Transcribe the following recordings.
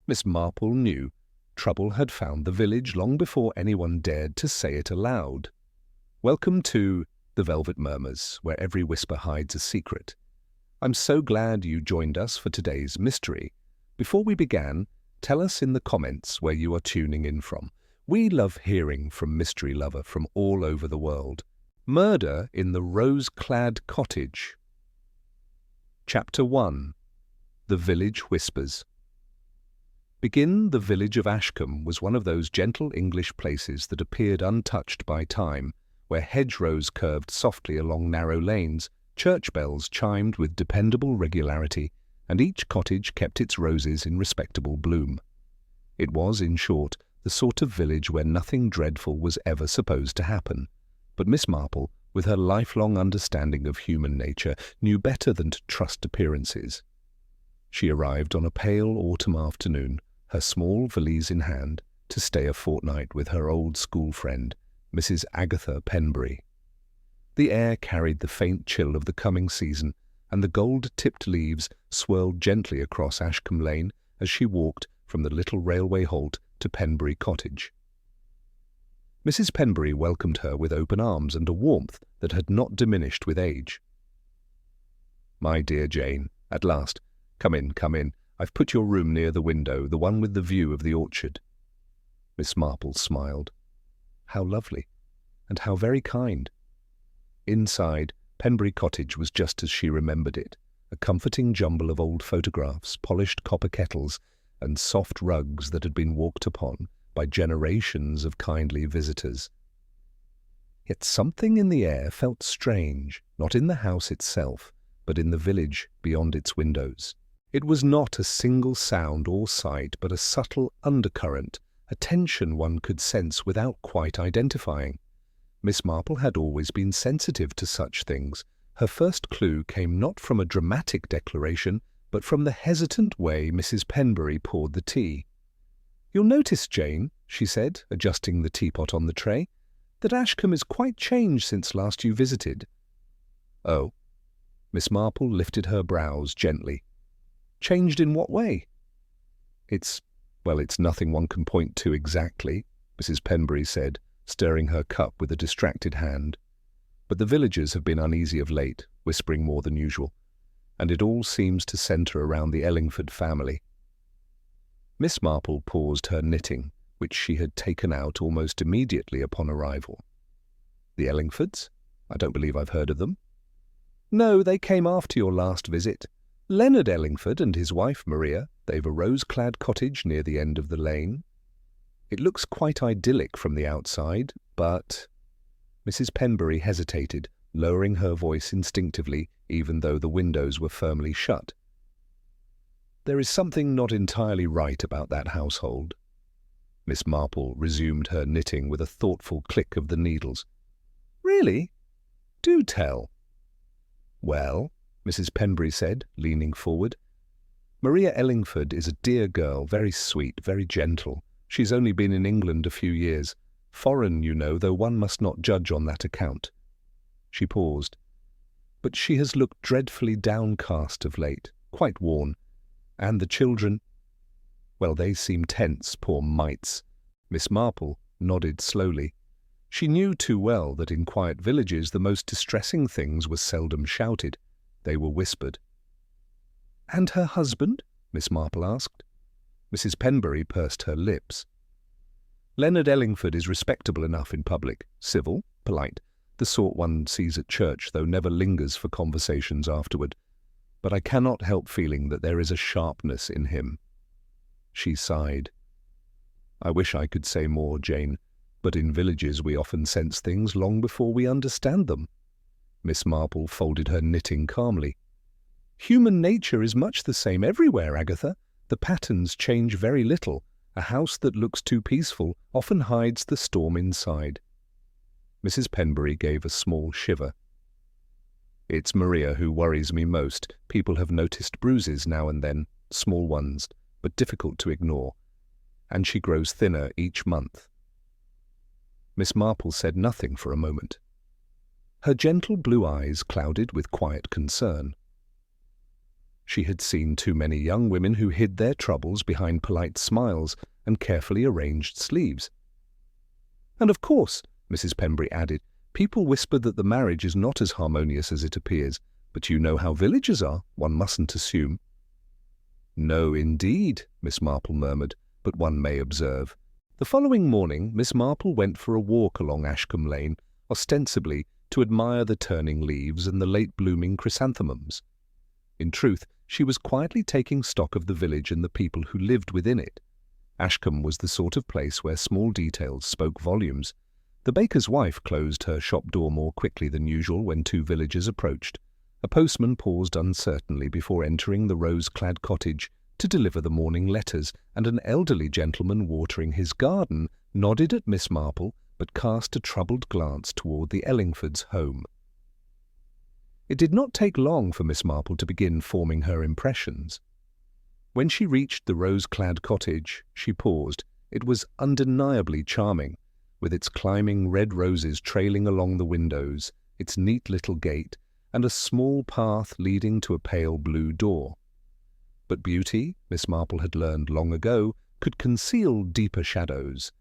Miss Marple knew trouble had found the village long before anyone dared to say it aloud. Welcome to the Velvet Murmurs, where every whisper hides a secret. I'm so glad you joined us for today's mystery. Before we begin, tell us in the comments where you are tuning in from. We love hearing from mystery lovers from all over the world. Murder in the Clad Cottage. Chapter 1. The Village Whispers. The village of Ashcombe was one of those gentle English places that appeared untouched by time, where hedgerows curved softly along narrow lanes, church bells chimed with dependable regularity, and each cottage kept its roses in respectable bloom. It was, in short, the sort of village where nothing dreadful was ever supposed to happen. But Miss Marple, with her lifelong understanding of human nature, knew better than to trust appearances. She arrived on a pale autumn afternoon, her small valise in hand, to stay a fortnight with her old school friend, Mrs. Agatha Penbury. The air carried the faint chill of the coming season, and the gold-tipped leaves swirled gently across Ashcombe Lane as she walked from the little railway halt to Penbury Cottage. Mrs. Penbury welcomed her with open arms and a warmth that had not diminished with age. "My dear Jane, at last. Come in, come in. I've put your room near the window, the one with the view of the orchard." Miss Marple smiled. How lovely, and how very kind. Inside, Penbury Cottage was just as she remembered it, a comforting jumble of old photographs, polished copper kettles, and soft rugs that had been walked upon by generations of kindly visitors. Yet something in the air felt strange, not in the house itself, but in the village beyond its windows. It was not a single sound or sight, but a subtle undercurrent, a tension one could sense without quite identifying. Miss Marple had always been sensitive to such things. Her first clue came not from a dramatic declaration, but from the hesitant way Mrs. Penbury poured the tea. "You'll notice, Jane," she said, adjusting the teapot on the tray, "that Ashcombe is quite changed since last you visited." "Oh." Miss Marple lifted her brows gently. "Changed in what way?" It's nothing one can point to exactly," Mrs. Penbury said, stirring her cup with a distracted hand. "But the villagers have been uneasy of late, whispering more than usual, and it all seems to centre around the Ellingford family." Miss Marple paused her knitting, which she had taken out almost immediately upon arrival. "The Ellingfords? I don't believe I've heard of them." "No, they came after your last visit. Leonard Ellingford and his wife Maria, they've a rose-clad cottage near the end of the lane. It looks quite idyllic from the outside, but—" Mrs. Penbury hesitated, lowering her voice instinctively, even though the windows were firmly shut. "There is something not entirely right about that household." Miss Marple resumed her knitting with a thoughtful click of the needles. "Really? Do tell." "Well," Mrs. Penbury said, leaning forward, "Maria Ellingford is a dear girl, very sweet, very gentle. She's only been in England a few years. Foreign, you know, though one must not judge on that account." She paused. "But she has looked dreadfully downcast of late, quite worn. And the children, well, they seem tense, poor mites." Miss Marple nodded slowly. She knew too well that in quiet villages the most distressing things were seldom shouted. They were whispered. "And her husband?" Miss Marple asked. Mrs. Penbury pursed her lips. "Leonard Ellingford is respectable enough in public, civil, polite, the sort one sees at church, though never lingers for conversations afterward. But I cannot help feeling that there is a sharpness in him." She sighed. "I wish I could say more, Jane, but in villages we often sense things long before we understand them." Miss Marple folded her knitting calmly. "Human nature is much the same everywhere, Agatha. The patterns change very little. A house that looks too peaceful often hides the storm inside." Mrs. Penbury gave a small shiver. "It's Maria who worries me most. People have noticed bruises now and then, small ones, but difficult to ignore. And she grows thinner each month." Miss Marple said nothing for a moment. Her gentle blue eyes clouded with quiet concern. She had seen too many young women who hid their troubles behind polite smiles and carefully arranged sleeves. "And of course," Mrs. Pembury added, "people whisper that the marriage is not as harmonious as it appears, but you know how villagers are, one mustn't assume." "No, indeed," Miss Marple murmured, "but one may observe." The following morning, Miss Marple went for a walk along Ashcombe Lane, ostensibly to admire the turning leaves and the late-blooming chrysanthemums. In truth, she was quietly taking stock of the village and the people who lived within it. Ashcombe was the sort of place where small details spoke volumes. The baker's wife closed her shop door more quickly than usual when two villagers approached. A postman paused uncertainly before entering the rose-clad cottage to deliver the morning letters, and an elderly gentleman watering his garden nodded at Miss Marple but cast a troubled glance toward the Ellingfords' home. It did not take long for Miss Marple to begin forming her impressions. When she reached the rose-clad cottage, she paused. It was undeniably charming, with its climbing red roses trailing along the windows, its neat little gate, and a small path leading to a pale blue door. But beauty, Miss Marple had learned long ago, could conceal deeper shadows.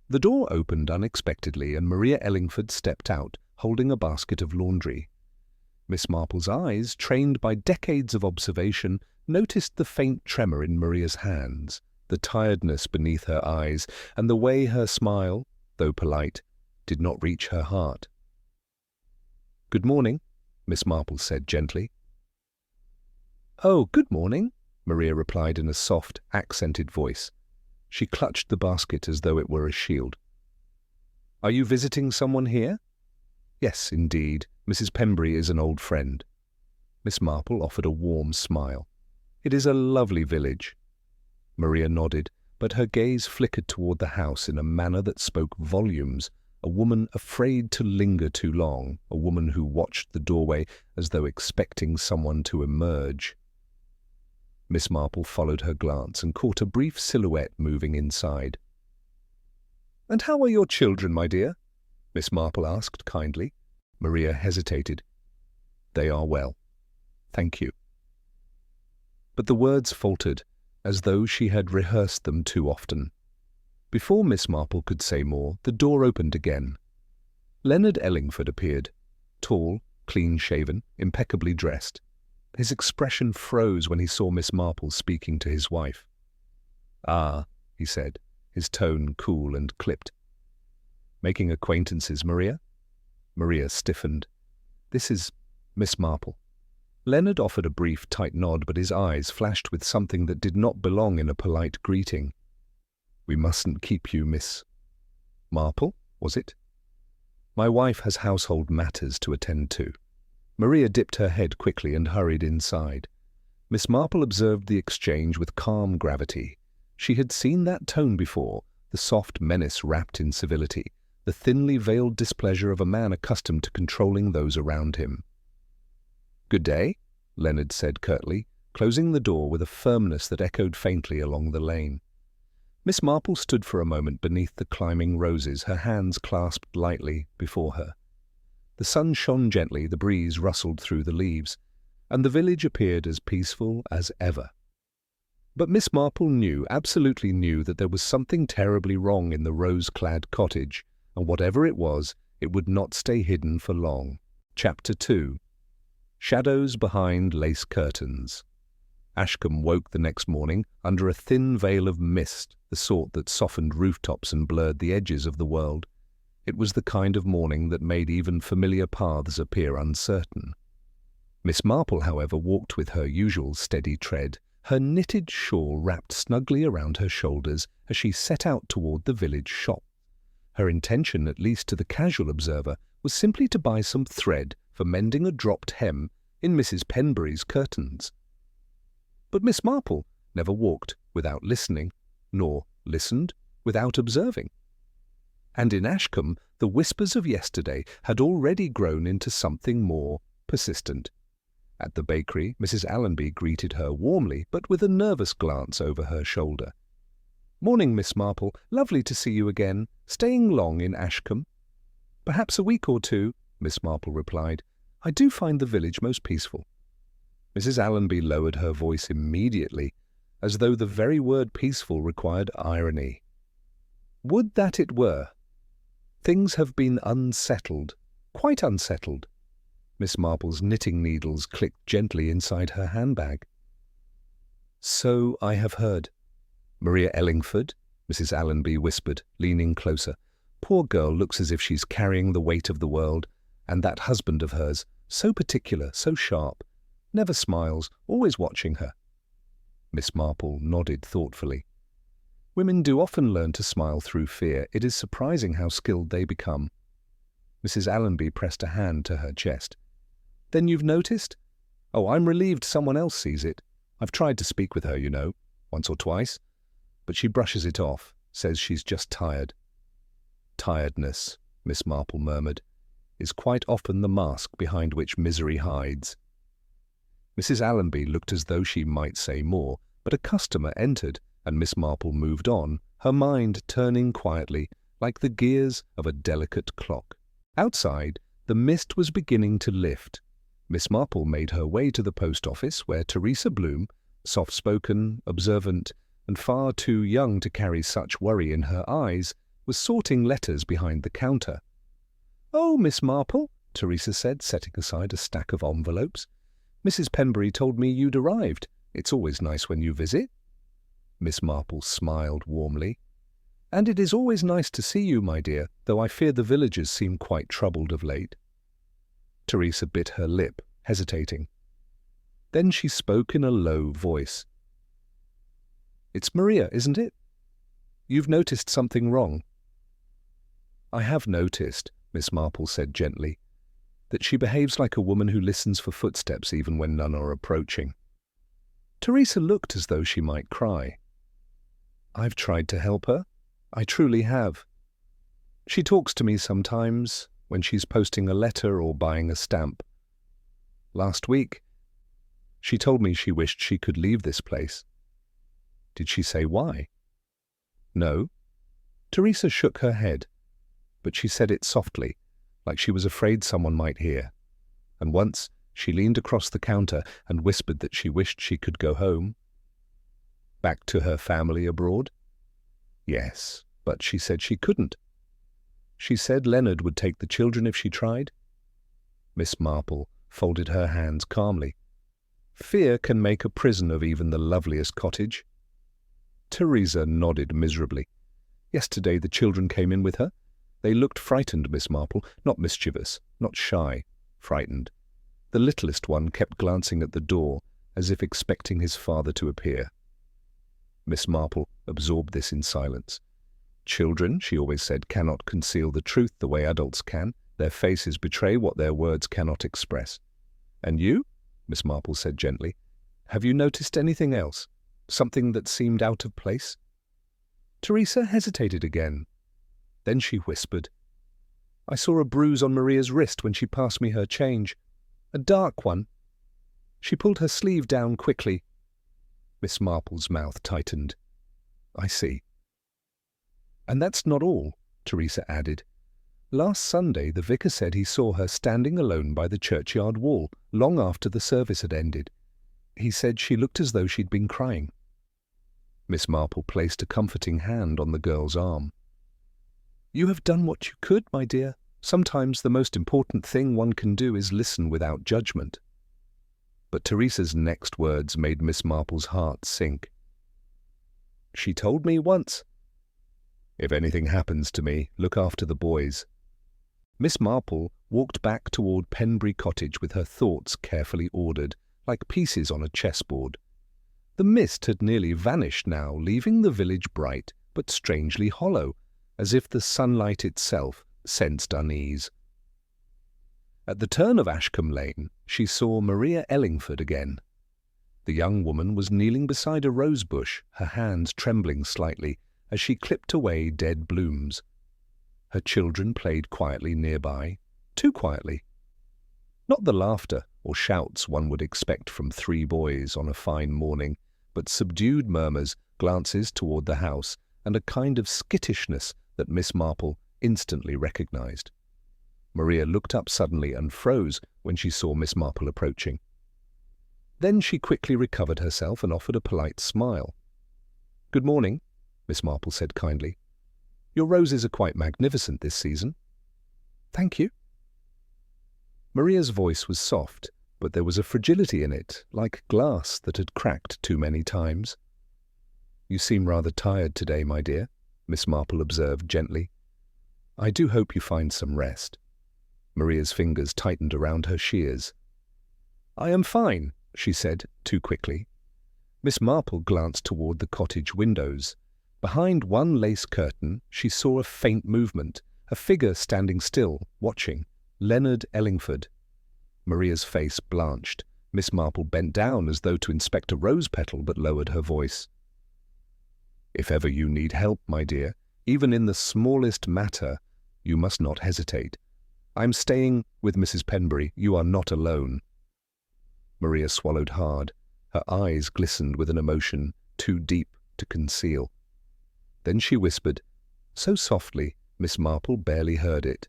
The door opened unexpectedly, and Maria Ellingford stepped out, holding a basket of laundry. Miss Marple's eyes, trained by decades of observation, noticed the faint tremor in Maria's hands, the tiredness beneath her eyes, and the way her smile, though polite, did not reach her heart. "Good morning," Miss Marple said gently. "Oh, good morning," Maria replied in a soft, accented voice. She clutched the basket as though it were a shield. "Are you visiting someone here?" "Yes, indeed. Mrs. Pembury is an old friend." Miss Marple offered a warm smile. "It is a lovely village." Maria nodded, but her gaze flickered toward the house in a manner that spoke volumes. A woman afraid to linger too long, a woman who watched the doorway as though expecting someone to emerge. Miss Marple followed her glance and caught a brief silhouette moving inside. "And how are your children, my dear?" Miss Marple asked kindly. Maria hesitated. "They are well, thank you." But the words faltered, as though she had rehearsed them too often. Before Miss Marple could say more, the door opened again. Leonard Ellingford appeared, tall, clean-shaven, impeccably dressed. His expression froze when he saw Miss Marple speaking to his wife. "Ah," he said, his tone cool and clipped. "Making acquaintances, Maria?" Maria stiffened. "This is Miss Marple." Leonard offered a brief, tight nod, but his eyes flashed with something that did not belong in a polite greeting. "We mustn't keep you, Miss Marple, was it?" "My wife has household matters to attend to." Maria dipped her head quickly and hurried inside. Miss Marple observed the exchange with calm gravity. She had seen that tone before, the soft menace wrapped in civility, the thinly veiled displeasure of a man accustomed to controlling those around him. "Good day," Leonard said curtly, closing the door with a firmness that echoed faintly along the lane. Miss Marple stood for a moment beneath the climbing roses, her hands clasped lightly before her. The sun shone gently, the breeze rustled through the leaves, and the village appeared as peaceful as ever. But Miss Marple knew, absolutely knew, that there was something terribly wrong in the rose-clad cottage, and whatever it was, it would not stay hidden for long. Chapter 2. Shadows behind lace curtains. Ashcombe woke the next morning under a thin veil of mist, the sort that softened rooftops and blurred the edges of the world. It was the kind of morning that made even familiar paths appear uncertain. Miss Marple, however, walked with her usual steady tread, her knitted shawl wrapped snugly around her shoulders as she set out toward the village shop. Her intention, at least to the casual observer, was simply to buy some thread for mending a dropped hem in Mrs. Pembury's curtains. But Miss Marple never walked without listening, nor listened without observing. And in Ashcombe, the whispers of yesterday had already grown into something more persistent. At the bakery, Mrs. Allenby greeted her warmly, but with a nervous glance over her shoulder. "Morning, Miss Marple. Lovely to see you again. Staying long in Ashcombe?" "Perhaps a week or two," Miss Marple replied. "I do find the village most peaceful." Mrs. Allenby lowered her voice immediately, as though the very word peaceful required irony. "Would that it were! Things have been unsettled, quite unsettled." Miss Marple's knitting needles clicked gently inside her handbag. "So I have heard. Maria Ellingford," Mrs. Allenby whispered, leaning closer. "Poor girl looks as if she's carrying the weight of the world, and that husband of hers, so particular, so sharp, never smiles, always watching her." Miss Marple nodded thoughtfully. "Women do often learn to smile through fear. It is surprising how skilled they become." Mrs. Allenby pressed a hand to her chest. "Then you've noticed? Oh, I'm relieved someone else sees it. I've tried to speak with her, you know, once or twice, but she brushes it off, says she's just tired." "Tiredness," Miss Marple murmured, "is quite often the mask behind which misery hides." Mrs. Allenby looked as though she might say more, but a customer entered, and Miss Marple moved on, her mind turning quietly, like the gears of a delicate clock. Outside, the mist was beginning to lift. Miss Marple made her way to the post office, where Teresa Bloom, soft-spoken, observant, and far too young to carry such worry in her eyes, was sorting letters behind the counter. "Oh, Miss Marple," Teresa said, setting aside a stack of envelopes. "Mrs. Penbury told me you'd arrived. It's always nice when you visit." Miss Marple smiled warmly. "And it is always nice to see you, my dear, though I fear the villagers seem quite troubled of late." Teresa bit her lip, hesitating. Then she spoke in a low voice. "It's Maria, isn't it? You've noticed something wrong." "I have noticed," Miss Marple said gently, "that she behaves like a woman who listens for footsteps even when none are approaching." Teresa looked as though she might cry. "I've tried to help her. I truly have. She talks to me sometimes, when she's posting a letter or buying a stamp. Last week, she told me she wished she could leave this place." "Did she say why?" "No." Teresa shook her head, but she said it softly, like she was afraid someone might hear. And once she leaned across the counter and whispered that she wished she could go home. "Back to her family abroad?" "Yes, but she said she couldn't." "She said Leonard would take the children if she tried?" Miss Marple folded her hands calmly. "Fear can make a prison of even the loveliest cottage." Teresa nodded miserably. "Yesterday the children came in with her. They looked frightened, Miss Marple, not mischievous, not shy, frightened. The littlest one kept glancing at the door, as if expecting his father to appear." Miss Marple absorbed this in silence. "Children," she always said, "cannot conceal the truth the way adults can. Their faces betray what their words cannot express." "And you?" Miss Marple said gently. "Have you noticed anything else? Something that seemed out of place?" Teresa hesitated again. Then she whispered, "I saw a bruise on Maria's wrist when she passed me her change. A dark one. She pulled her sleeve down quickly." Miss Marple's mouth tightened. "I see." "And that's not all," Teresa added. "Last Sunday the vicar said he saw her standing alone by the churchyard wall, long after the service had ended. He said she looked as though she'd been crying." Miss Marple placed a comforting hand on the girl's arm. "You have done what you could, my dear. Sometimes the most important thing one can do is listen without judgment." But Teresa's next words made Miss Marple's heart sink. "She told me once, 'If anything happens to me, look after the boys.'" Miss Marple walked back toward Penbury Cottage with her thoughts carefully ordered, like pieces on a chessboard. The mist had nearly vanished now, leaving the village bright but strangely hollow, as if the sunlight itself sensed unease. At the turn of Ashcombe Lane, she saw Maria Ellingford again. The young woman was kneeling beside a rose bush, her hands trembling slightly as she clipped away dead blooms. Her children played quietly nearby, too quietly. Not the laughter or shouts one would expect from 3 boys on a fine morning, but subdued murmurs, glances toward the house, and a kind of skittishness that Miss Marple instantly recognized. Maria looked up suddenly and froze when she saw Miss Marple approaching. Then she quickly recovered herself and offered a polite smile. "Good morning," Miss Marple said kindly. "Your roses are quite magnificent this season." "Thank you." Maria's voice was soft, but there was a fragility in it, like glass that had cracked too many times. "You seem rather tired today, my dear," Miss Marple observed gently. "I do hope you find some rest." Maria's fingers tightened around her shears. "I am fine," she said, too quickly. Miss Marple glanced toward the cottage windows. Behind one lace curtain she saw a faint movement, a figure standing still, watching. Leonard Ellingford. Maria's face blanched. Miss Marple bent down as though to inspect a rose petal, but lowered her voice. "If ever you need help, my dear, even in the smallest matter, you must not hesitate. I'm staying with Mrs. Penbury. You are not alone." Maria swallowed hard. Her eyes glistened with an emotion too deep to conceal. Then she whispered, so softly Miss Marple barely heard it,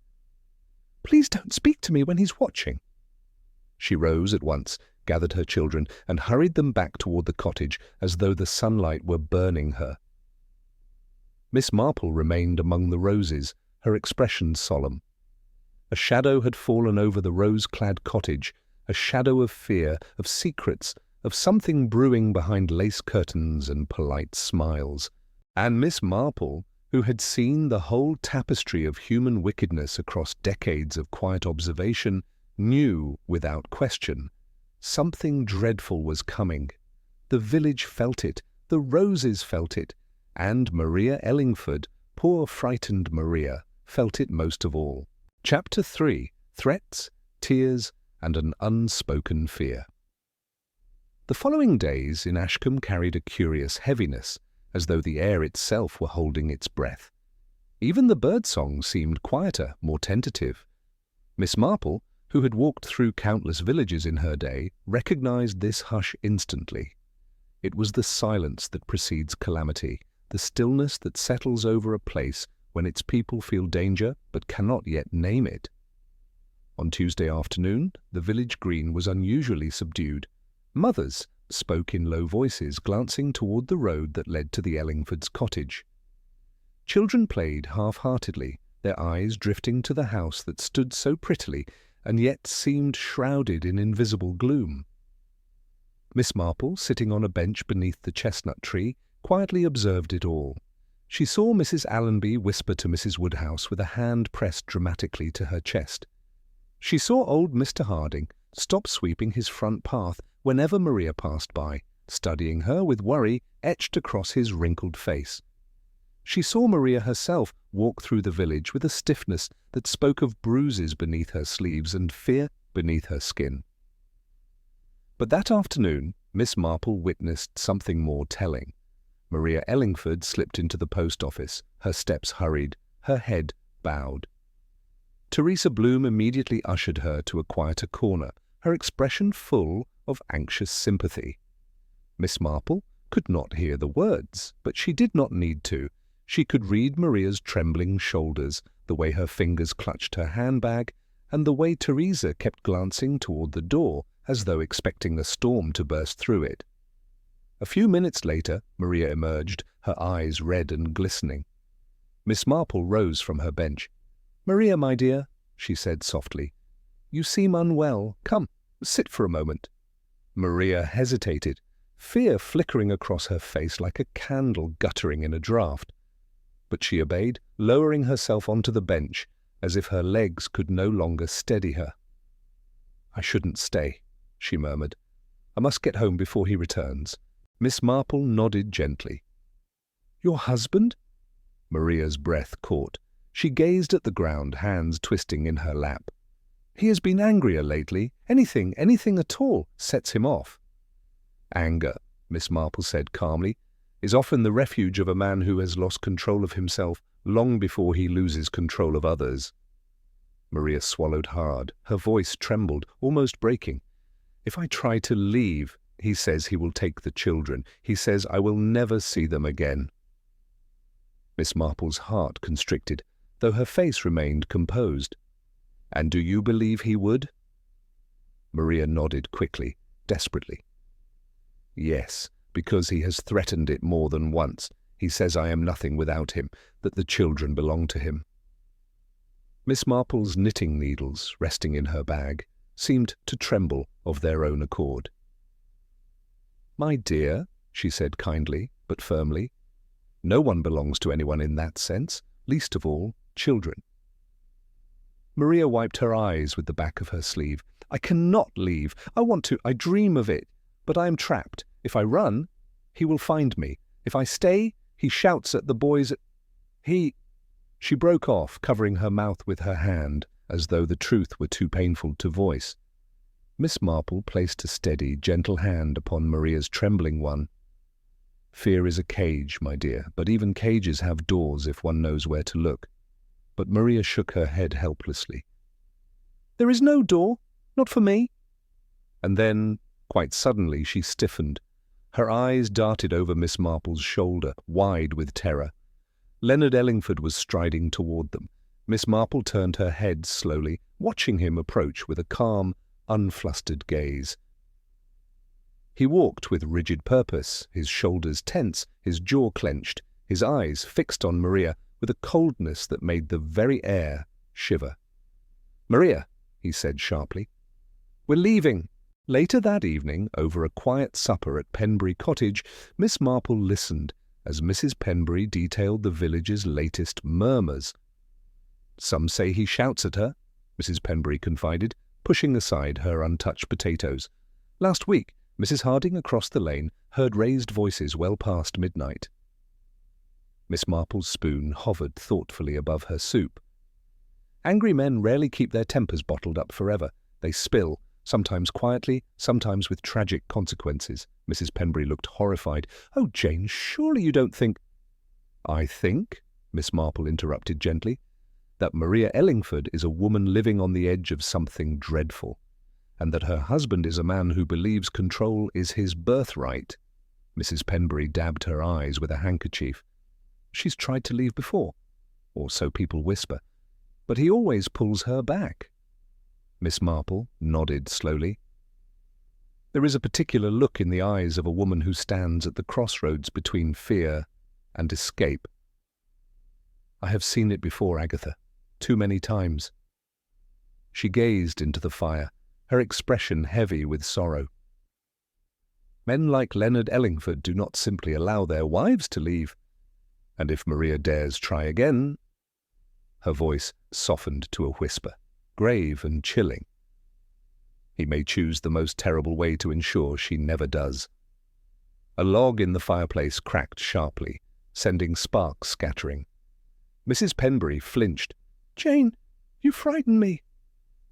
"Please don't speak to me when he's watching." She rose at once, gathered her children, and hurried them back toward the cottage as though the sunlight were burning her. Miss Marple remained among the roses, her expression solemn. A shadow had fallen over the rose-clad cottage, a shadow of fear, of secrets, of something brewing behind lace curtains and polite smiles. And Miss Marple, who had seen the whole tapestry of human wickedness across decades of quiet observation, knew, without question, something dreadful was coming. The village felt it, the roses felt it, and Maria Ellingford, poor frightened Maria, felt it most of all. Chapter 3. Threats, Tears, and an Unspoken Fear. The following days in Ashcombe carried a curious heaviness, as though the air itself were holding its breath. Even the birdsong seemed quieter, more tentative. Miss Marple, who had walked through countless villages in her day, recognized this hush instantly. It was the silence that precedes calamity, the stillness that settles over a place when its people feel danger but cannot yet name it. On Tuesday afternoon, the village green was unusually subdued. Mothers spoke in low voices, glancing toward the road that led to the Ellingfords' cottage. Children played half-heartedly, their eyes drifting to the house that stood so prettily and yet seemed shrouded in invisible gloom. Miss Marple, sitting on a bench beneath the chestnut tree, quietly observed it all. She saw Mrs. Allenby whisper to Mrs. Woodhouse with a hand pressed dramatically to her chest. She saw old Mr. Harding stop sweeping his front path whenever Maria passed by, studying her with worry etched across his wrinkled face. She saw Maria herself walk through the village with a stiffness that spoke of bruises beneath her sleeves and fear beneath her skin. But that afternoon, Miss Marple witnessed something more telling. Maria Ellingford slipped into the post office, her steps hurried, her head bowed. Teresa Bloom immediately ushered her to a quieter corner, her expression full of anxious sympathy. Miss Marple could not hear the words, but she did not need to. She could read Maria's trembling shoulders, the way her fingers clutched her handbag, and the way Teresa kept glancing toward the door as though expecting a storm to burst through it. A few minutes later, Maria emerged, her eyes red and glistening. Miss Marple rose from her bench. "Maria, my dear," she said softly, "you seem unwell. Come, sit for a moment." Maria hesitated, fear flickering across her face like a candle guttering in a draught. But she obeyed, lowering herself onto the bench, as if her legs could no longer steady her. "I shouldn't stay," she murmured. "I must get home before he returns." Miss Marple nodded gently. "Your husband?" Maria's breath caught. She gazed at the ground, hands twisting in her lap. "He has been angrier lately. Anything at all, sets him off." "Anger," Miss Marple said calmly, "is often the refuge of a man who has lost control of himself long before he loses control of others." Maria swallowed hard. Her voice trembled, almost breaking. "If I try to leave, he says he will take the children. He says I will never see them again." Miss Marple's heart constricted, though her face remained composed. "And do you believe he would?" Maria nodded quickly, desperately. Yes, because he has threatened it more than once. He says I am nothing without him, that the children belong to him. Miss Marple's knitting needles, resting in her bag, seemed to tremble of their own accord. "My dear," she said kindly but firmly, "no one belongs to anyone in that sense, least of all children." Maria wiped her eyes with the back of her sleeve. "I cannot leave. I want to. I dream of it. But I am trapped. If I run, he will find me. If I stay, he shouts at the boys. She broke off, covering her mouth with her hand, as though the truth were too painful to voice. Miss Marple placed a steady, gentle hand upon Maria's trembling one. "Fear is a cage, my dear, but even cages have doors if one knows where to look." But Maria shook her head helplessly. "There is no door, not for me." And then, quite suddenly, she stiffened. Her eyes darted over Miss Marple's shoulder, wide with terror. Leonard Ellingford was striding toward them. Miss Marple turned her head slowly, watching him approach with a calm, unflustered gaze. He walked with rigid purpose, his shoulders tense, his jaw clenched, his eyes fixed on Maria with a coldness that made the very air shiver. "Maria," he said sharply, "we're leaving." Later that evening, over a quiet supper at Penbury Cottage, Miss Marple listened as Mrs. Penbury detailed the village's latest murmurs. "Some say he shouts at her," Mrs. Penbury confided, pushing aside her untouched potatoes. "Last week, Mrs. Harding across the lane heard raised voices well past midnight." Miss Marple's spoon hovered thoughtfully above her soup. "Angry men rarely keep their tempers bottled up forever. They spill, sometimes quietly, sometimes with tragic consequences." Mrs. Penbury looked horrified. "Oh, Jane, surely you don't think—" "I think," Miss Marple interrupted gently, "that Maria Ellingford is a woman living on the edge of something dreadful, and that her husband is a man who believes control is his birthright." Mrs. Penbury dabbed her eyes with a handkerchief. "She's tried to leave before, or so people whisper, but he always pulls her back." Miss Marple nodded slowly. "There is a particular look in the eyes of a woman who stands at the crossroads between fear and escape. I have seen it before, Agatha, too many times." She gazed into the fire, her expression heavy with sorrow. "Men like Leonard Ellingford do not simply allow their wives to leave. And if Maria dares try again—" Her voice softened to a whisper, grave and chilling. "He may choose the most terrible way to ensure she never does." A log in the fireplace cracked sharply, sending sparks scattering. Mrs. Penbury flinched. "Jane, you frighten me."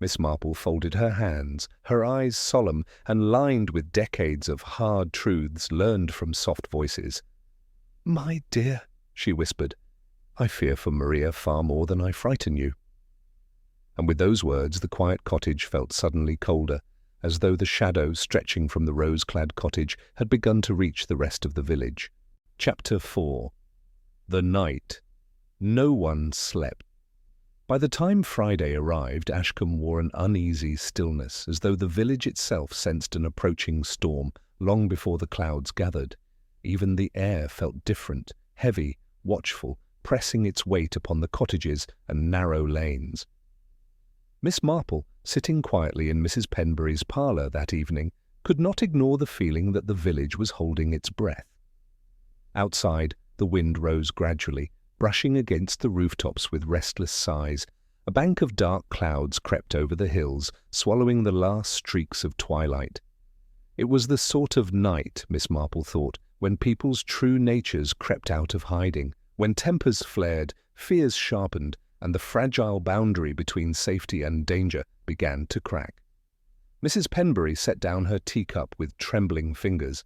Miss Marple folded her hands, her eyes solemn and lined with decades of hard truths learned from soft voices. "My dear," she whispered, "I fear for Maria far more than I frighten you." And with those words the quiet cottage felt suddenly colder, as though the shadow stretching from the rose-clad cottage had begun to reach the rest of the village. Chapter 4. The night. No one slept. By the time Friday arrived, Ashcombe wore an uneasy stillness, as though the village itself sensed an approaching storm long before the clouds gathered. Even the air felt different, heavy, watchful, pressing its weight upon the cottages and narrow lanes. Miss Marple, sitting quietly in Mrs. Penbury's parlour that evening, could not ignore the feeling that the village was holding its breath. Outside, the wind rose gradually, brushing against the rooftops with restless sighs. A bank of dark clouds crept over the hills, swallowing the last streaks of twilight. It was the sort of night, Miss Marple thought, when people's true natures crept out of hiding, when tempers flared, fears sharpened, and the fragile boundary between safety and danger began to crack. Mrs. Penbury set down her teacup with trembling fingers.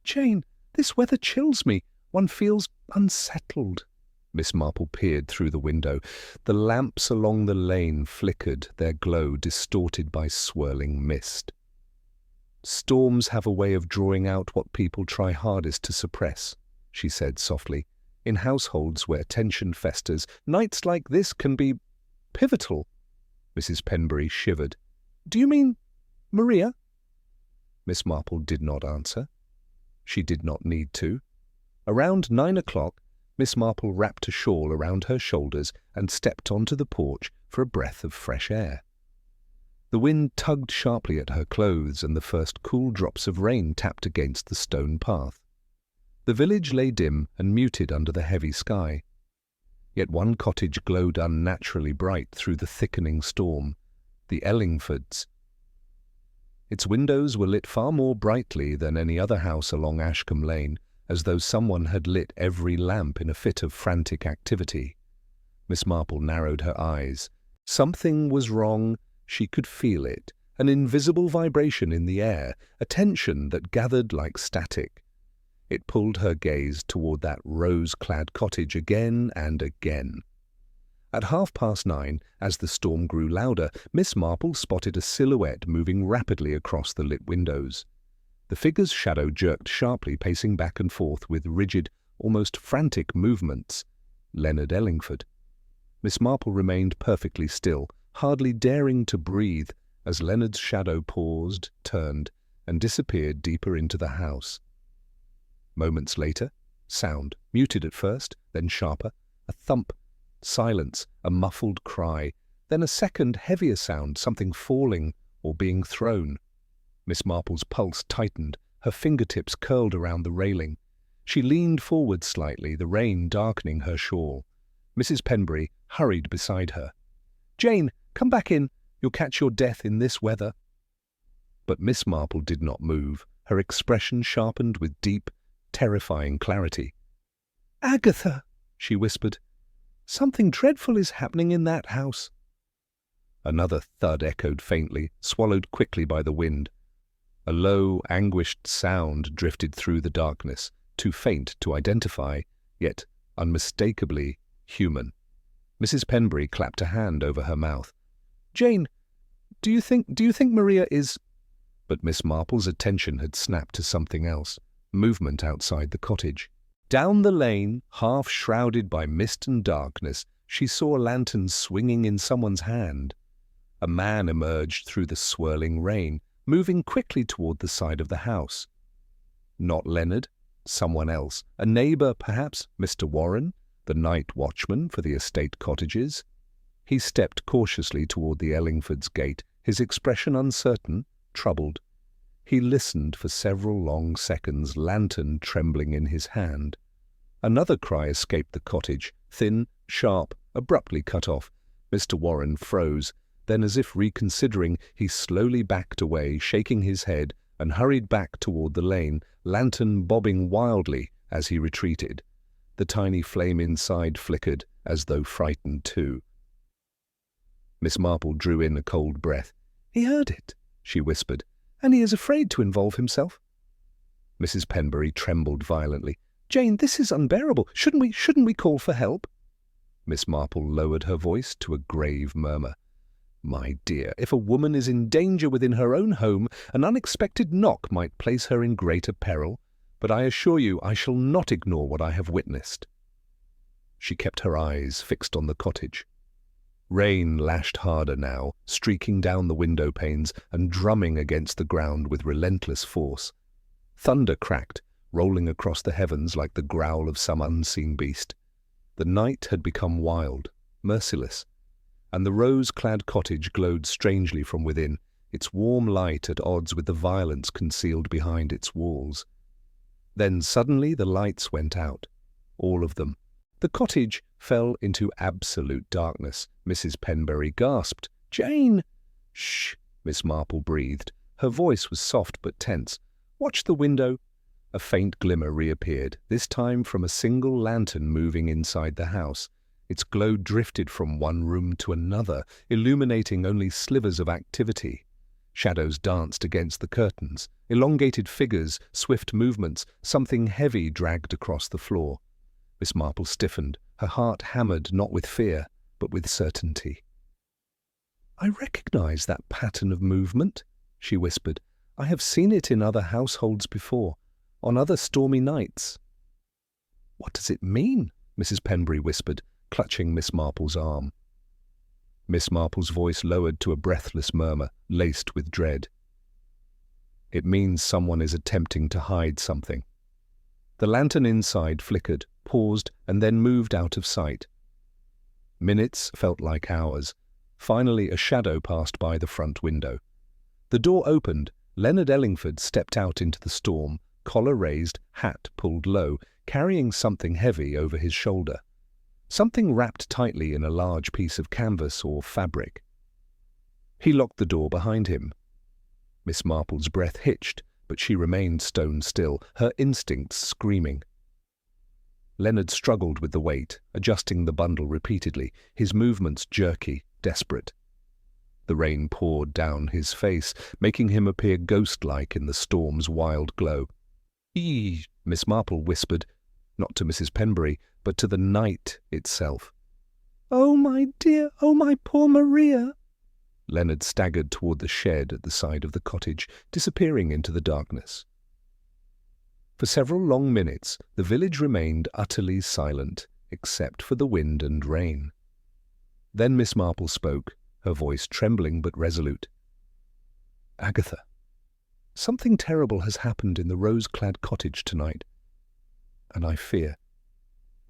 "Jane, this weather chills me. One feels unsettled." Miss Marple peered through the window. The lamps along the lane flickered, their glow distorted by swirling mist. "Storms have a way of drawing out what people try hardest to suppress," she said softly. "In households where tension festers, nights like this can be pivotal." Mrs. Penbury shivered. "Do you mean Maria?" Miss Marple did not answer. She did not need to. Around 9 o'clock, Miss Marple wrapped a shawl around her shoulders and stepped onto the porch for a breath of fresh air. The wind tugged sharply at her clothes, and the first cool drops of rain tapped against the stone path. The village lay dim and muted under the heavy sky. Yet one cottage glowed unnaturally bright through the thickening storm, the Ellingfords. Its windows were lit far more brightly than any other house along Ashcombe Lane, as though someone had lit every lamp in a fit of frantic activity. Miss Marple narrowed her eyes. Something was wrong. She could feel it, an invisible vibration in the air, a tension that gathered like static. It pulled her gaze toward that rose-clad cottage again and again. At 9:30, as the storm grew louder, Miss Marple spotted a silhouette moving rapidly across the lit windows. The figure's shadow jerked sharply, pacing back and forth with rigid, almost frantic movements. Leonard Ellingford. Miss Marple remained perfectly still, hardly daring to breathe, as Leonard's shadow paused, turned, and disappeared deeper into the house. Moments later, sound, muted at first, then sharper, a thump, silence, a muffled cry, then a second, heavier sound, something falling or being thrown. Miss Marple's pulse tightened, her fingertips curled around the railing. She leaned forward slightly, the rain darkening her shawl. Mrs. Penbury hurried beside her. "Jane, come back in. You'll catch your death in this weather." But Miss Marple did not move, her expression sharpened with deep, terrifying clarity. "Agatha," she whispered, "something dreadful is happening in that house." Another thud echoed faintly, swallowed quickly by the wind. A low, anguished sound drifted through the darkness, too faint to identify, yet unmistakably human. Mrs. Penbury clapped a hand over her mouth. "Jane, do you think Maria is—" But Miss Marple's attention had snapped to something else, movement outside the cottage. Down the lane, half shrouded by mist and darkness, she saw a lantern swinging in someone's hand. A man emerged through the swirling rain, moving quickly toward the side of the house. Not Leonard, someone else, a neighbour perhaps, Mr. Warren, the night watchman for the estate cottages. He stepped cautiously toward the Ellingford's gate, his expression uncertain, troubled. He listened for several long seconds, lantern trembling in his hand. Another cry escaped the cottage, thin, sharp, abruptly cut off. Mr. Warren froze. Then, as if reconsidering, he slowly backed away, shaking his head, and hurried back toward the lane, lantern bobbing wildly as he retreated. The tiny flame inside flickered, as though frightened too. Miss Marple drew in a cold breath. "He heard it," she whispered, "and he is afraid to involve himself." Mrs. Penbury trembled violently. "Jane, this is unbearable. Shouldn't we call for help?" Miss Marple lowered her voice to a grave murmur. "My dear, if a woman is in danger within her own home, an unexpected knock might place her in greater peril, but I assure you I shall not ignore what I have witnessed." She kept her eyes fixed on the cottage. Rain lashed harder now, streaking down the window panes and drumming against the ground with relentless force. Thunder cracked, rolling across the heavens like the growl of some unseen beast. The night had become wild, merciless, and the rose-clad cottage glowed strangely from within, its warm light at odds with the violence concealed behind its walls. Then suddenly the lights went out, all of them. The cottage fell into absolute darkness. Mrs. Penbury gasped. "Jane!" "Shh!" Miss Marple breathed. Her voice was soft but tense. "Watch the window." A faint glimmer reappeared, this time from a single lantern moving inside the house. Its glow drifted from one room to another, illuminating only slivers of activity. Shadows danced against the curtains, elongated figures, swift movements, something heavy dragged across the floor. Miss Marple stiffened, her heart hammered not with fear, but with certainty. "I recognize that pattern of movement," she whispered. "I have seen it in other households before, on other stormy nights." "What does it mean?" Mrs. Penbury whispered, clutching Miss Marple's arm. Miss Marple's voice lowered to a breathless murmur, laced with dread. "It means someone is attempting to hide something," The lantern inside flickered, paused, and then moved out of sight. Minutes felt like hours. Finally, a shadow passed by the front window. The door opened. Leonard Ellingford stepped out into the storm, collar raised, hat pulled low, carrying something heavy over his shoulder. Something wrapped tightly in a large piece of canvas or fabric. He locked the door behind him. Miss Marple's breath hitched, but she remained stone still, her instincts screaming. Leonard struggled with the weight, adjusting the bundle repeatedly, his movements jerky, desperate. The rain poured down his face, making him appear ghost-like in the storm's wild glow. "Eee," Miss Marple whispered, not to Mrs. Penbury, but to the night itself. "Oh, my dear, oh, my poor Maria!" Leonard staggered toward the shed at the side of the cottage, disappearing into the darkness. For several long minutes, the village remained utterly silent, except for the wind and rain. Then Miss Marple spoke, her voice trembling but resolute. "Agatha, something terrible has happened in the rose-clad cottage tonight, and I fear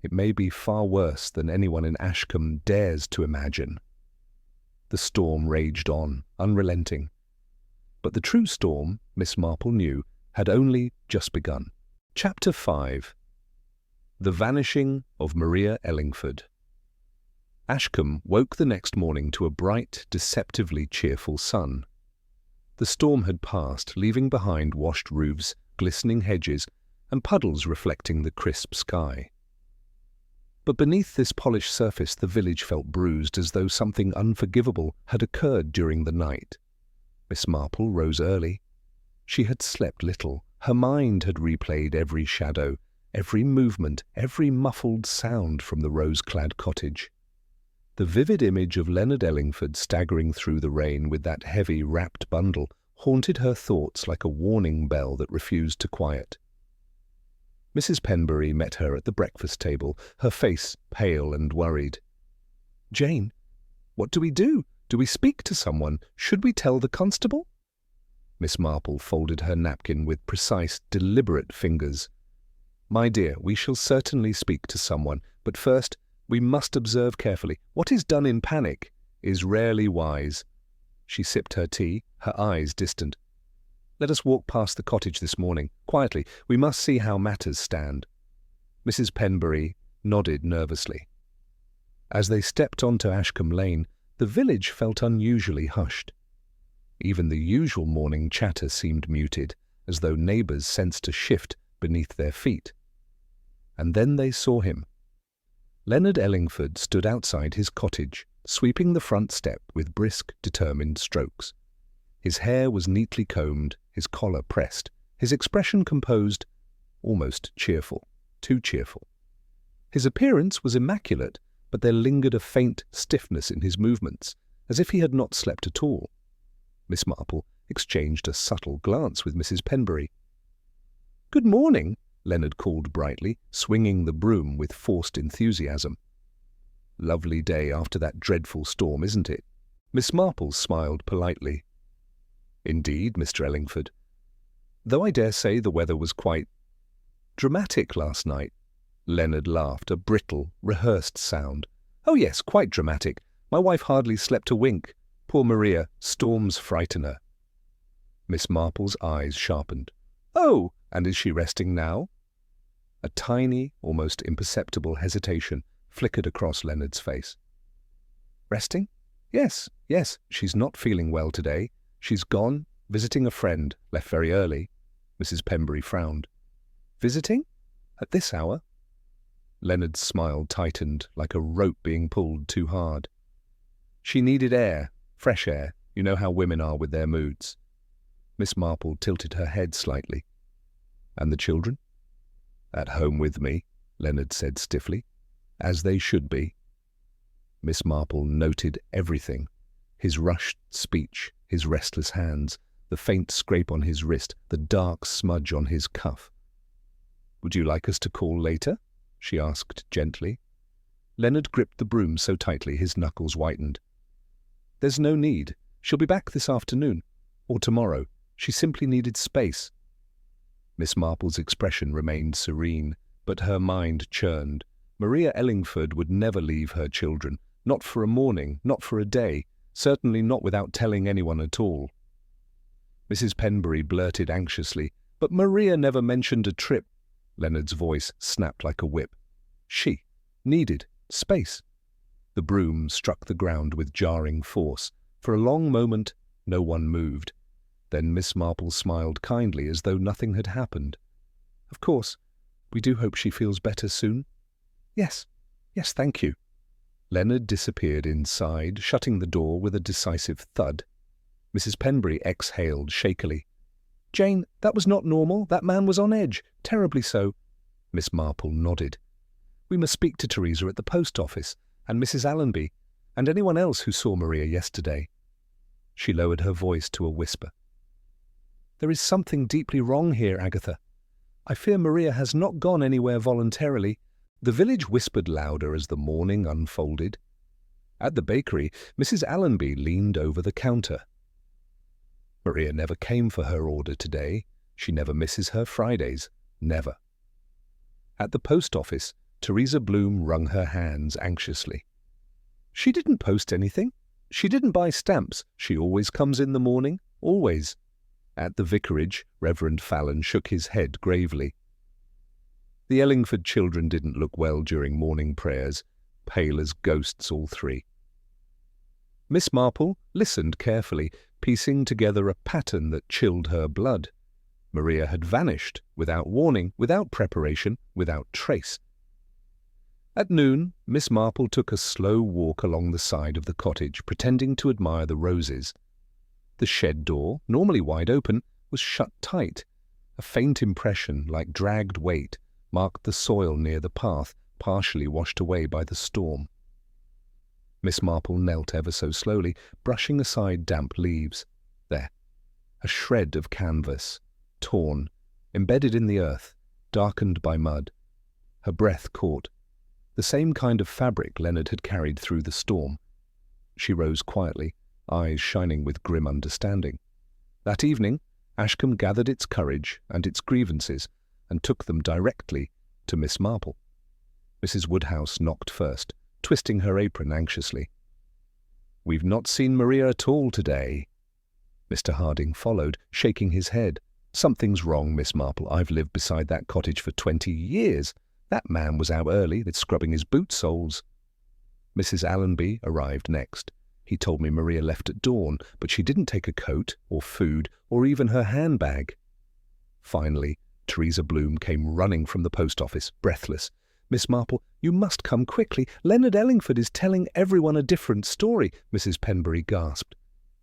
it may be far worse than anyone in Ashcombe dares to imagine." The storm raged on, unrelenting. But the true storm, Miss Marple knew, had only just begun. Chapter 5. The Vanishing of Maria Ellingford. Ashcombe woke the next morning to a bright, deceptively cheerful sun. The storm had passed, leaving behind washed roofs, glistening hedges, and puddles reflecting the crisp sky. But beneath this polished surface the village felt bruised, as though something unforgivable had occurred during the night. Miss Marple rose early. She had slept little. Her mind had replayed every shadow, every movement, every muffled sound from the rose-clad cottage. The vivid image of Leonard Ellingford staggering through the rain with that heavy, wrapped bundle haunted her thoughts like a warning bell that refused to quiet. Mrs. Penbury met her at the breakfast table, her face pale and worried. "Jane, what do we do? Do we speak to someone? Should we tell the constable?" Miss Marple folded her napkin with precise, deliberate fingers. "My dear, we shall certainly speak to someone, but first we must observe carefully. What is done in panic is rarely wise." She sipped her tea, her eyes distant. "Let us walk past the cottage this morning, quietly. We must see how matters stand." Mrs. Penbury nodded nervously. As they stepped onto Ashcombe Lane, the village felt unusually hushed. Even the usual morning chatter seemed muted, as though neighbours sensed a shift beneath their feet. And then they saw him. Leonard Ellingford stood outside his cottage, sweeping the front step with brisk, determined strokes. His hair was neatly combed, his collar pressed, his expression composed, almost cheerful, too cheerful. His appearance was immaculate, but there lingered a faint stiffness in his movements, as if he had not slept at all. Miss Marple exchanged a subtle glance with Mrs. Penbury. "Good morning," Leonard called brightly, swinging the broom with forced enthusiasm. "Lovely day after that dreadful storm, isn't it?" Miss Marple smiled politely. "Indeed, Mr. Ellingford. Though I dare say the weather was quite dramatic last night." Leonard laughed, a brittle, rehearsed sound. "Oh yes, quite dramatic. My wife hardly slept a wink. Poor Maria, storms frighten her." Miss Marple's eyes sharpened. "Oh, and is she resting now?" A tiny, almost imperceptible hesitation flickered across Leonard's face. "Resting? Yes, she's not feeling well today. She's gone, visiting a friend, left very early." Mrs. Penbury frowned. "Visiting? At this hour?" Leonard's smile tightened, like a rope being pulled too hard. "She needed air, fresh air. You know how women are with their moods." Miss Marple tilted her head slightly. "And the children?" "At home with me," Leonard said stiffly. "As they should be." Miss Marple noted everything. His rushed speech, his restless hands, the faint scrape on his wrist, the dark smudge on his cuff. "Would you like us to call later?" she asked gently. Leonard gripped the broom so tightly his knuckles whitened. "There's no need. She'll be back this afternoon. Or tomorrow. She simply needed space." Miss Marple's expression remained serene, but her mind churned. Maria Ellingford would never leave her children, not for a morning, not for a day, certainly not without telling anyone at all. Mrs. Penbury blurted anxiously, "But Maria never mentioned a trip." Leonard's voice snapped like a whip. She needed space. The broom struck the ground with jarring force. For a long moment, no one moved. Then Miss Marple smiled kindly as though nothing had happened. "Of course, we do hope she feels better soon." Yes, thank you." Leonard disappeared inside, shutting the door with a decisive thud. Mrs. Penbury exhaled shakily. "Jane, that was not normal. That man was on edge, terribly so." Miss Marple nodded. "We must speak to Teresa at the post office, and Mrs. Allenby, and anyone else who saw Maria yesterday." She lowered her voice to a whisper. "There is something deeply wrong here, Agatha. I fear Maria has not gone anywhere voluntarily." The village whispered louder as the morning unfolded. At the bakery, Mrs. Allenby leaned over the counter. "Maria never came for her order today. She never misses her Fridays. Never." At the post office, Teresa Bloom wrung her hands anxiously. "She didn't post anything. She didn't buy stamps. She always comes in the morning, always." At the vicarage, Reverend Fallon shook his head gravely. The Ellingford children didn't look well during morning prayers, pale as ghosts all three. Miss Marple listened carefully, piecing together a pattern that chilled her blood. Maria had vanished, without warning, without preparation, without trace. At noon, Miss Marple took a slow walk along the side of the cottage, pretending to admire the roses. The shed door, normally wide open, was shut tight. A faint impression, like dragged weight, marked the soil near the path, partially washed away by the storm. Miss Marple knelt ever so slowly, brushing aside damp leaves. There, a shred of canvas, torn, embedded in the earth, darkened by mud. Her breath caught. The same kind of fabric Leonard had carried through the storm. She rose quietly, eyes shining with grim understanding. That evening, Ashcombe gathered its courage and its grievances, and took them directly to Miss Marple. Mrs. Woodhouse knocked first, twisting her apron anxiously. "We've not seen Maria at all today." Mr. Harding followed, shaking his head. "Something's wrong, Miss Marple. I've lived beside that cottage for 20 years. That man was out early, scrubbing his boot soles." Mrs. Allenby arrived next. "He told me Maria left at dawn, but she didn't take a coat, or food, or even her handbag." Finally, Teresa Bloom came running from the post office, breathless. "Miss Marple, you must come quickly. Leonard Ellingford is telling everyone a different story," Mrs. Penbury gasped.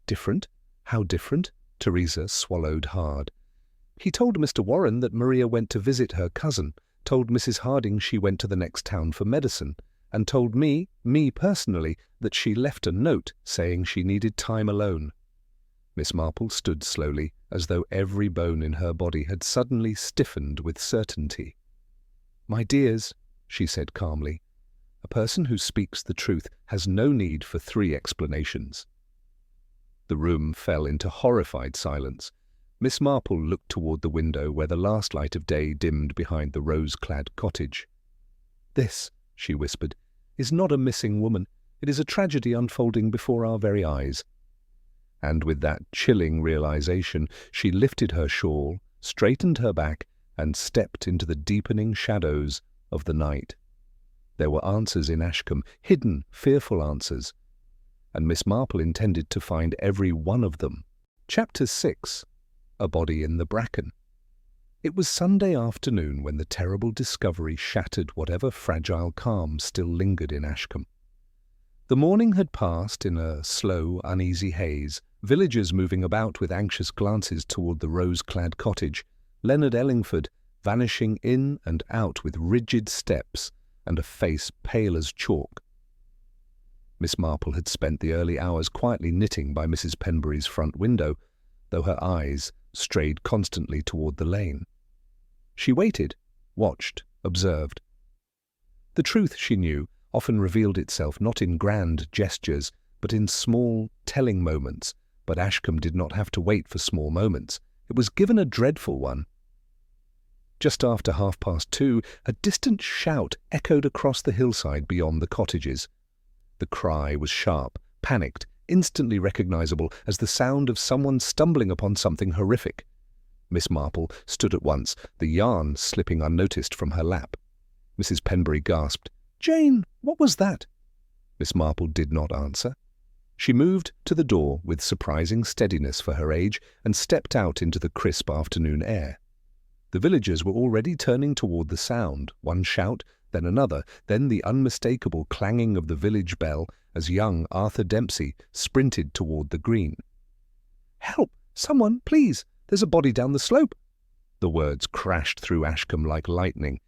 "Different? How different?" Teresa swallowed hard. "He told Mr. Warren that Maria went to visit her cousin, told Mrs. Harding she went to the next town for medicine, and told me personally, that she left a note saying she needed time alone." Miss Marple stood slowly, as though every bone in her body had suddenly stiffened with certainty. "My dears," she said calmly, "a person who speaks the truth has no need for 3 explanations." The room fell into horrified silence. Miss Marple looked toward the window where the last light of day dimmed behind the rose-clad cottage. "This," she whispered, "is not a missing woman. It is a tragedy unfolding before our very eyes." And with that chilling realization, she lifted her shawl, straightened her back, and stepped into the deepening shadows of the night. There were answers in Ashcombe, hidden, fearful answers, and Miss Marple intended to find every one of them. Chapter 6. A Body in the Bracken. It was Sunday afternoon when the terrible discovery shattered whatever fragile calm still lingered in Ashcombe. The morning had passed in a slow, uneasy haze, villagers moving about with anxious glances toward the rose-clad cottage, Leonard Ellingford vanishing in and out with rigid steps and a face pale as chalk. Miss Marple had spent the early hours quietly knitting by Mrs. Penbury's front window, though her eyes strayed constantly toward the lane. She waited, watched, observed. The truth, she knew, often revealed itself not in grand gestures, but in small, telling moments. But Ashcombe did not have to wait for small moments. It was given a dreadful one. Just after 2:30, a distant shout echoed across the hillside beyond the cottages. The cry was sharp, panicked, instantly recognizable as the sound of someone stumbling upon something horrific. Miss Marple stood at once, the yarn slipping unnoticed from her lap. Mrs. Penbury gasped, "Jane, what was that?" Miss Marple did not answer. She moved to the door with surprising steadiness for her age and stepped out into the crisp afternoon air. The villagers were already turning toward the sound, one shout, then another, then the unmistakable clanging of the village bell as young Arthur Dempsey sprinted toward the green. "Help! Someone, please! There's a body down the slope!" The words crashed through Ashcombe like lightning.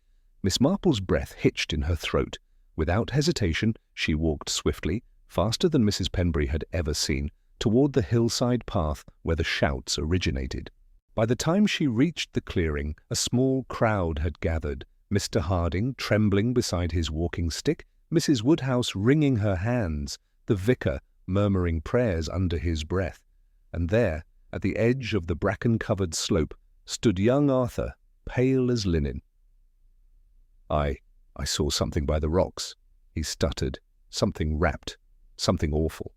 Miss Marple's breath hitched in her throat. Without hesitation, she walked swiftly, faster than Mrs. Penbury had ever seen, toward the hillside path where the shouts originated. By the time she reached the clearing, a small crowd had gathered, Mr. Harding trembling beside his walking stick, Mrs. Woodhouse wringing her hands, the vicar murmuring prayers under his breath. And there, at the edge of the bracken-covered slope, stood young Arthur, pale as linen. I saw something by the rocks," he stuttered, "something wrapped, something awful."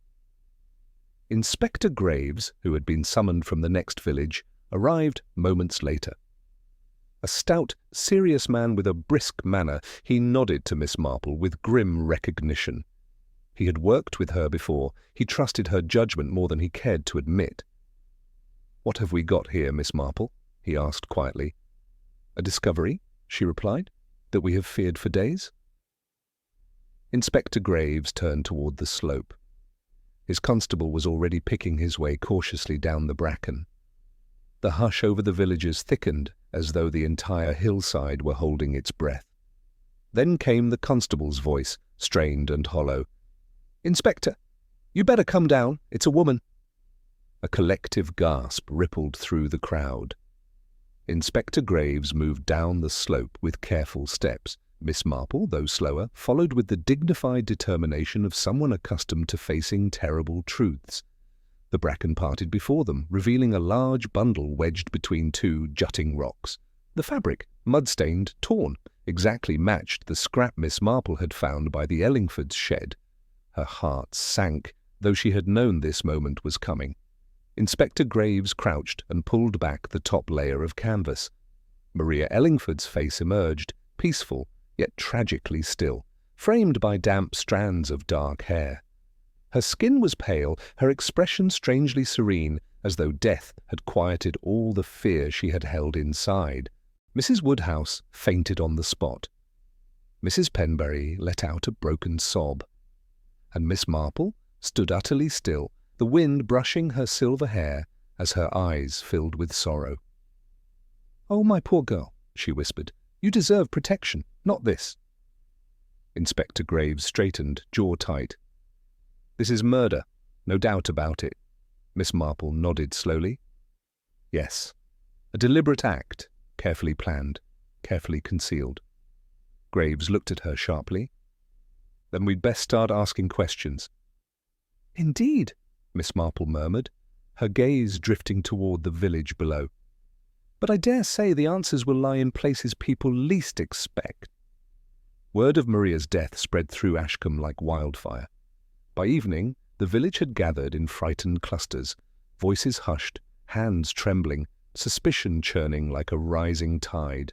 Inspector Graves, who had been summoned from the next village, arrived moments later. A stout, serious man with a brisk manner, he nodded to Miss Marple with grim recognition. He had worked with her before. He trusted her judgment more than he cared to admit. "What have we got here, Miss Marple?" he asked quietly. "A discovery," she replied, "that we have feared for days?" Inspector Graves turned toward the slope. His constable was already picking his way cautiously down the bracken. The hush over the villagers thickened as though the entire hillside were holding its breath. Then came the constable's voice, strained and hollow. "Inspector, you better come down. It's a woman." A collective gasp rippled through the crowd. Inspector Graves moved down the slope with careful steps. Miss Marple, though slower, followed with the dignified determination of someone accustomed to facing terrible truths. The bracken parted before them, revealing a large bundle wedged between two jutting rocks. The fabric, mud-stained, torn, exactly matched the scrap Miss Marple had found by the Ellingford's shed. Her heart sank, though she had known this moment was coming. Inspector Graves crouched and pulled back the top layer of canvas. Maria Ellingford's face emerged, peaceful, yet tragically still, framed by damp strands of dark hair. Her skin was pale, her expression strangely serene, as though death had quieted all the fear she had held inside. Mrs. Woodhouse fainted on the spot. Mrs. Penbury let out a broken sob. And Miss Marple stood utterly still, the wind brushing her silver hair as her eyes filled with sorrow. "Oh, my poor girl," she whispered, "you deserve protection, not this." Inspector Graves straightened, jaw tight. "This is murder, no doubt about it." Miss Marple nodded slowly. "Yes, a deliberate act, carefully planned, carefully concealed." Graves looked at her sharply. "Then we'd best start asking questions." "Indeed," Miss Marple murmured, her gaze drifting toward the village below. "But I dare say the answers will lie in places people least expect." Word of Maria's death spread through Ashcombe like wildfire. By evening, the village had gathered in frightened clusters, voices hushed, hands trembling, suspicion churning like a rising tide.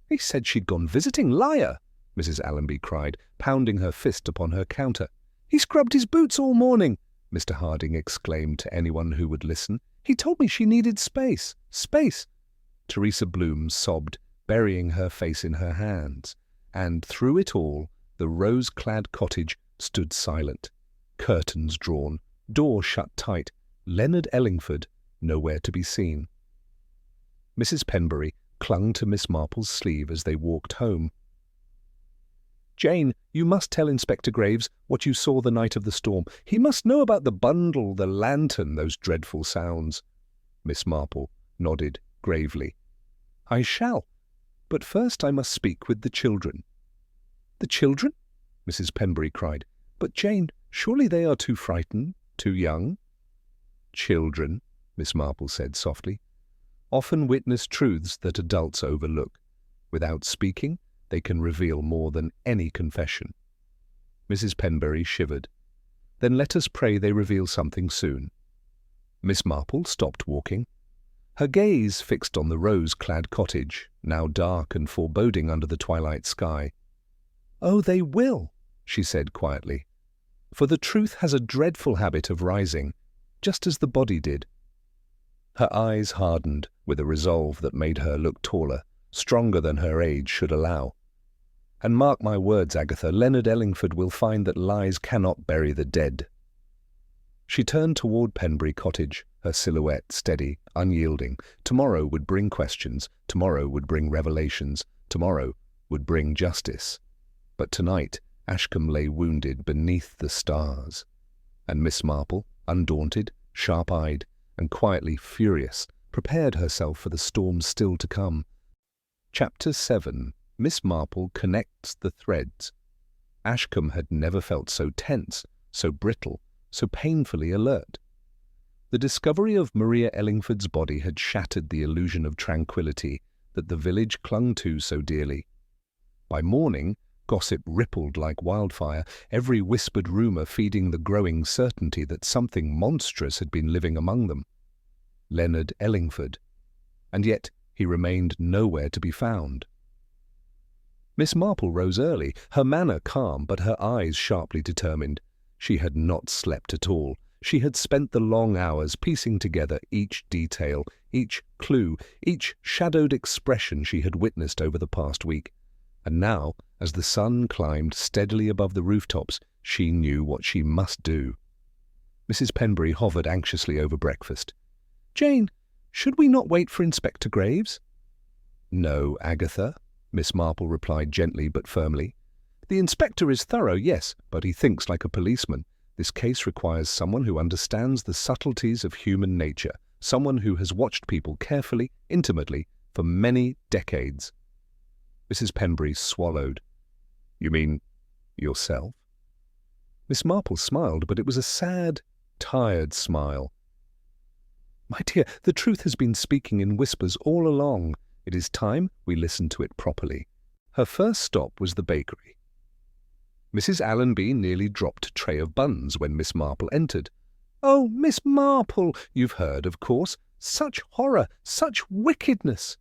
"He said she'd gone visiting. Liar!" Mrs. Allonby cried, pounding her fist upon her counter. "He scrubbed his boots all morning," Mr. Harding exclaimed to anyone who would listen. "He told me she needed space. Space!" Teresa Bloom sobbed, burying her face in her hands. And through it all, the rose-clad cottage stood silent. Curtains drawn, door shut tight, Leonard Ellingford nowhere to be seen. Mrs. Penbury clung to Miss Marple's sleeve as they walked home. "Jane, you must tell Inspector Graves what you saw the night of the storm. He must know about the bundle, the lantern, those dreadful sounds." Miss Marple nodded gravely. "I shall. But first I must speak with the children." "The children?" Mrs. Penbury cried. "But, Jane, surely they are too frightened, too young?" "Children," Miss Marple said softly. often witness truths that adults overlook. Without speaking, they can reveal more than any confession. Mrs. Penbury shivered. Then let us pray they reveal something soon. Miss Marple stopped walking. Her gaze fixed on the rose-clad cottage, now dark and foreboding under the twilight sky. "Oh, they will," she said quietly, "for the truth has a dreadful habit of rising, just as the body did." Her eyes hardened with a resolve that made her look taller, stronger than her age should allow. "And mark my words, Agatha, Leonard Ellingford will find that lies cannot bury the dead." She turned toward Penbury Cottage, her silhouette steady, unyielding. Tomorrow would bring questions, tomorrow would bring revelations, tomorrow would bring justice. But tonight Ashcombe lay wounded beneath the stars, and Miss Marple, undaunted, sharp-eyed, and quietly furious, prepared herself for the storm still to come. Chapter 7. Miss Marple connects the threads. Ashcombe had never felt so tense, so brittle, so painfully alert. The discovery of Maria Ellingford's body had shattered the illusion of tranquility that the village clung to so dearly. By morning, gossip rippled like wildfire, every whispered rumour feeding the growing certainty that something monstrous had been living among them. Leonard Ellingford. And yet he remained nowhere to be found. Miss Marple rose early, her manner calm but her eyes sharply determined. She had not slept at all. She had spent the long hours piecing together each detail, each clue, each shadowed expression she had witnessed over the past week. And now, as the sun climbed steadily above the rooftops, she knew what she must do. Mrs. Penbury hovered anxiously over breakfast. "Jane, should we not wait for Inspector Graves?" "No, Agatha," Miss Marple replied gently but firmly. "The inspector is thorough, yes, but he thinks like a policeman. This case requires someone who understands the subtleties of human nature, someone who has watched people carefully, intimately, for many decades." Mrs. Penbury swallowed. "You mean yourself?" Miss Marple smiled, but it was a sad, tired smile. "My dear, the truth has been speaking in whispers all along. It is time we listened to it properly." Her first stop was the bakery. Mrs. Allenby nearly dropped a tray of buns when Miss Marple entered. "Oh, Miss Marple, you've heard, of course. Such horror, such wickedness!"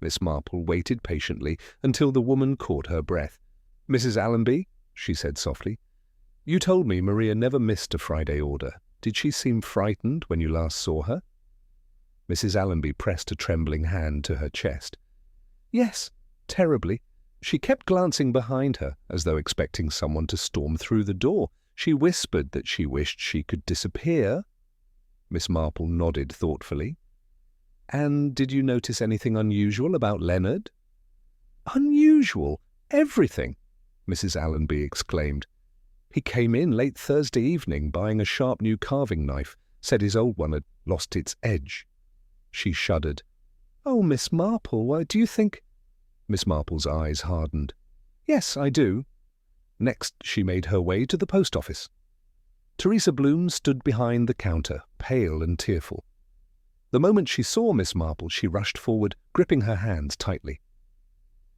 Miss Marple waited patiently until the woman caught her breath. "Mrs. Allenby," she said softly, "you told me Maria never missed a Friday order. Did she seem frightened when you last saw her?" Mrs. Allenby pressed a trembling hand to her chest. "Yes, terribly. She kept glancing behind her, as though expecting someone to storm through the door. She whispered that she wished she could disappear." Miss Marple nodded thoughtfully. "And did you notice anything unusual about Leonard?" "Unusual? Everything!" Mrs. Allenby exclaimed. "He came in late Thursday evening buying a sharp new carving knife, said his old one had lost its edge." She shuddered. "Oh, Miss Marple, do you think—" Miss Marple's eyes hardened. "Yes, I do." Next she made her way to the post office. Teresa Bloom stood behind the counter, pale and tearful. The moment she saw Miss Marple, she rushed forward, gripping her hands tightly.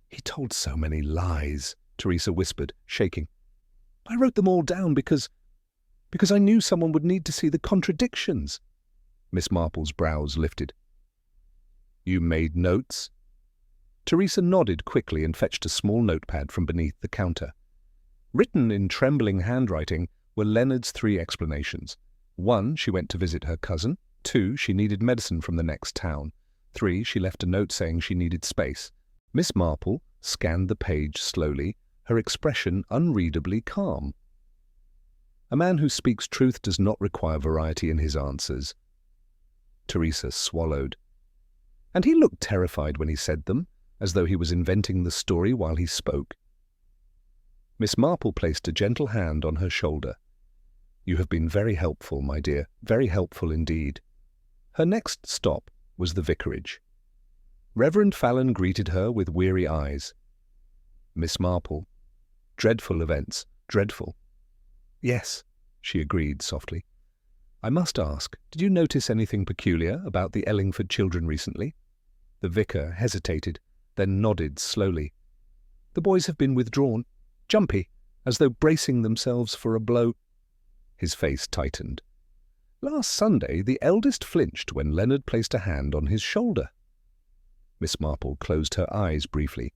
"He told so many lies," Teresa whispered, shaking. "I wrote them all down because I knew someone would need to see the contradictions." Miss Marple's brows lifted. "You made notes?" Teresa nodded quickly and fetched a small notepad from beneath the counter. Written in trembling handwriting were Leonard's 3 explanations. 1, she went to visit her cousin. 2, she needed medicine from the next town. 3, she left a note saying she needed space. Miss Marple scanned the page slowly, her expression unreadably calm. A man who speaks truth does not require variety in his answers. Teresa swallowed. "And he looked terrified when he said them, as though he was inventing the story while he spoke." Miss Marple placed a gentle hand on her shoulder. "You have been very helpful, my dear, very helpful indeed." Her next stop was the vicarage. Reverend Fallon greeted her with weary eyes. "Miss Marple, dreadful events, dreadful." "Yes," she agreed softly. I must ask, did you notice anything peculiar about the Ellingford children recently?" The vicar hesitated, then nodded slowly. "The boys have been withdrawn, jumpy, as though bracing themselves for a blow." His face tightened. "Last Sunday the eldest flinched when Leonard placed a hand on his shoulder." Miss Marple closed her eyes briefly.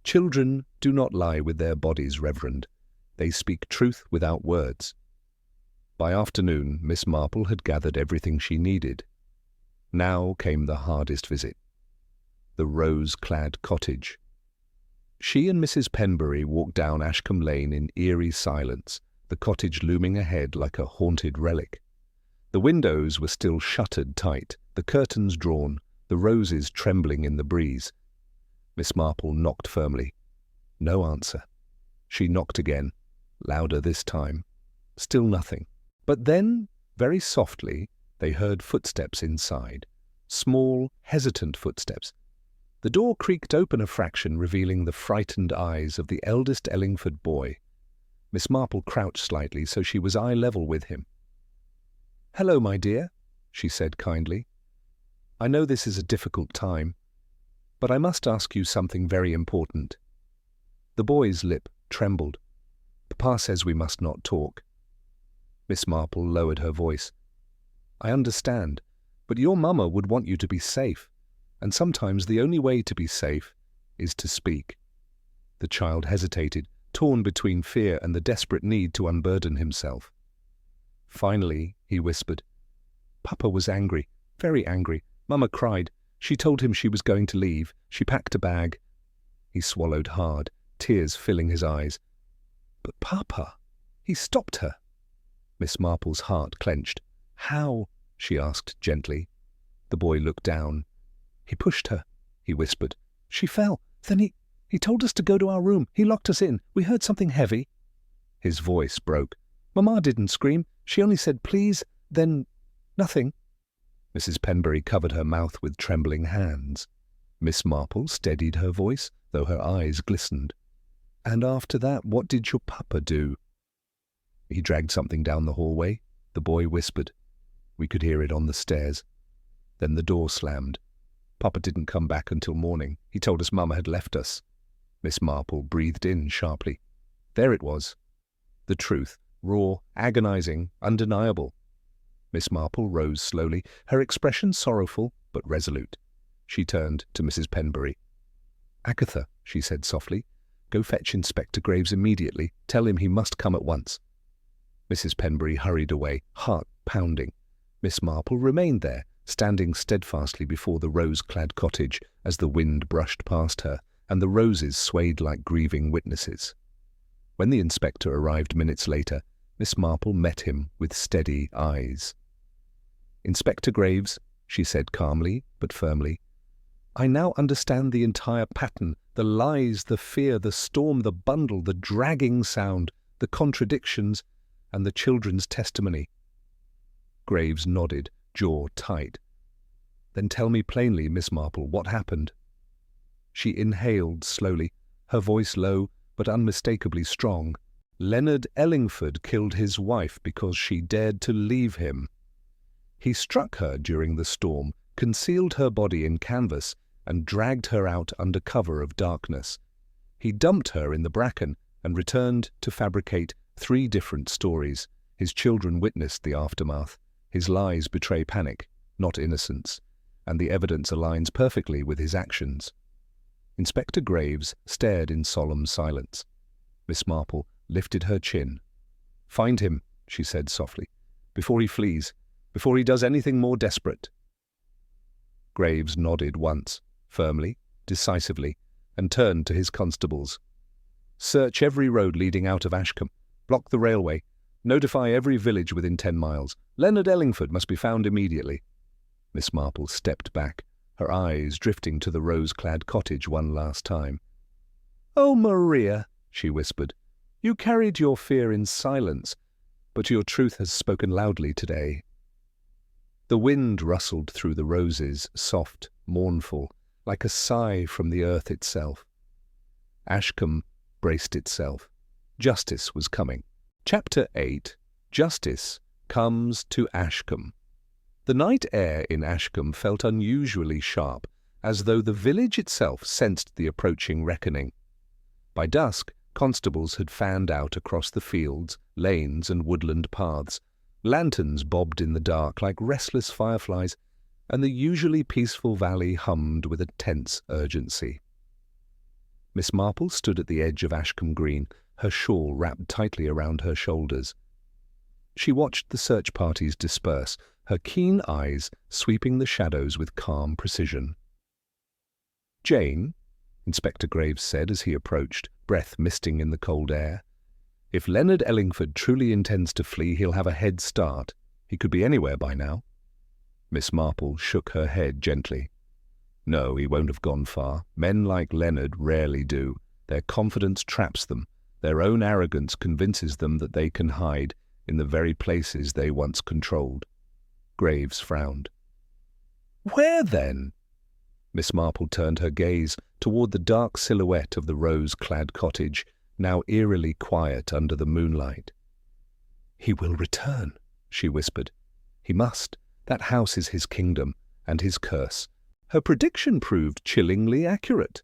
"Children do not lie with their bodies, Reverend. They speak truth without words." By afternoon, Miss Marple had gathered everything she needed. Now came the hardest visit. The rose-clad cottage. She and Mrs. Penbury walked down Ashcombe Lane in eerie silence, the cottage looming ahead like a haunted relic. The windows were still shuttered tight, the curtains drawn, the roses trembling in the breeze. Miss Marple knocked firmly. No answer. She knocked again, louder this time. Still nothing. But then, very softly, they heard footsteps inside. Small, hesitant footsteps. The door creaked open a fraction, revealing the frightened eyes of the eldest Ellingford boy. Miss Marple crouched slightly so she was eye level with him. "Hello, my dear," she said kindly. "I know this is a difficult time, but I must ask you something very important." The boy's lip trembled. "Papa says we must not talk." Miss Marple lowered her voice. "I understand, but your mamma would want you to be safe, and sometimes the only way to be safe is to speak." The child hesitated, torn between fear and the desperate need to unburden himself. Finally, he whispered, "Papa was angry, very angry. Mamma cried. She told him she was going to leave. She packed a bag." He swallowed hard, tears filling his eyes. "But Papa, he stopped her." Miss Marple's heart clenched. "How?" she asked gently. The boy looked down. "He pushed her," he whispered. "She fell. Then he told us to go to our room. He locked us in. We heard something heavy." His voice broke. "Mamma didn't scream. She only said, 'Please,' then nothing." Mrs. Penbury covered her mouth with trembling hands. Miss Marple steadied her voice, though her eyes glistened. "And after that, what did your papa do?" "He dragged something down the hallway," the boy whispered. We could hear it on the stairs. Then the door slammed. Papa didn't come back until morning. He told us Mama had left us. Miss Marple breathed in sharply. There it was. The truth, raw, agonizing, undeniable. Miss Marple rose slowly, her expression sorrowful but resolute. She turned to Mrs. Penbury. "Agatha," she said softly, "go fetch Inspector Graves immediately. Tell him he must come at once." Mrs. Penbury hurried away, heart pounding. Miss Marple remained there, standing steadfastly before the rose-clad cottage as the wind brushed past her, and the roses swayed like grieving witnesses. When the inspector arrived minutes later, Miss Marple met him with steady eyes. "Inspector Graves," she said calmly but firmly, "I now understand the entire pattern, the lies, the fear, the storm, the bundle, the dragging sound, the contradictions, and the children's testimony." Graves nodded, jaw tight. "Then tell me plainly, Miss Marple, what happened?" She inhaled slowly, her voice low but unmistakably strong. "Leonard Ellingford killed his wife because she dared to leave him. He struck her during the storm, concealed her body in canvas, and dragged her out under cover of darkness. He dumped her in the bracken and returned to fabricate 3 different stories. His children witnessed the aftermath. His lies betray panic, not innocence, and the evidence aligns perfectly with his actions." Inspector Graves stared in solemn silence. Miss Marple lifted her chin. "Find him," she said softly, "before he flees, before he does anything more desperate." Graves nodded once, firmly, decisively, and turned to his constables. "Search every road leading out of Ashcombe. Block the railway. Notify every village within 10 miles. Leonard Ellingford must be found immediately." Miss Marple stepped back, her eyes drifting to the rose-clad cottage one last time. "Oh, Maria," she whispered, "you carried your fear in silence, but your truth has spoken loudly today." The wind rustled through the roses, soft, mournful, like a sigh from the earth itself. Ashcombe braced itself. Justice was coming. Chapter 8. Justice comes to Ashcombe. The night air in Ashcombe felt unusually sharp, as though the village itself sensed the approaching reckoning. By dusk, constables had fanned out across the fields, lanes and woodland paths. Lanterns bobbed in the dark like restless fireflies, and the usually peaceful valley hummed with a tense urgency. Miss Marple stood at the edge of Ashcombe Green, her shawl wrapped tightly around her shoulders. She watched the search parties disperse, her keen eyes sweeping the shadows with calm precision. "Jane," Inspector Graves said as he approached, breath misting in the cold air, "if Leonard Ellingford truly intends to flee, he'll have a head start. He could be anywhere by now." Miss Marple shook her head gently. "No, he won't have gone far. Men like Leonard rarely do. Their confidence traps them. Their own arrogance convinces them that they can hide in the very places they once controlled." Graves frowned. "Where then?" Miss Marple turned her gaze toward the dark silhouette of the rose-clad cottage, now eerily quiet under the moonlight. "He will return," she whispered. "He must. That house is his kingdom, and his curse." Her prediction proved chillingly accurate.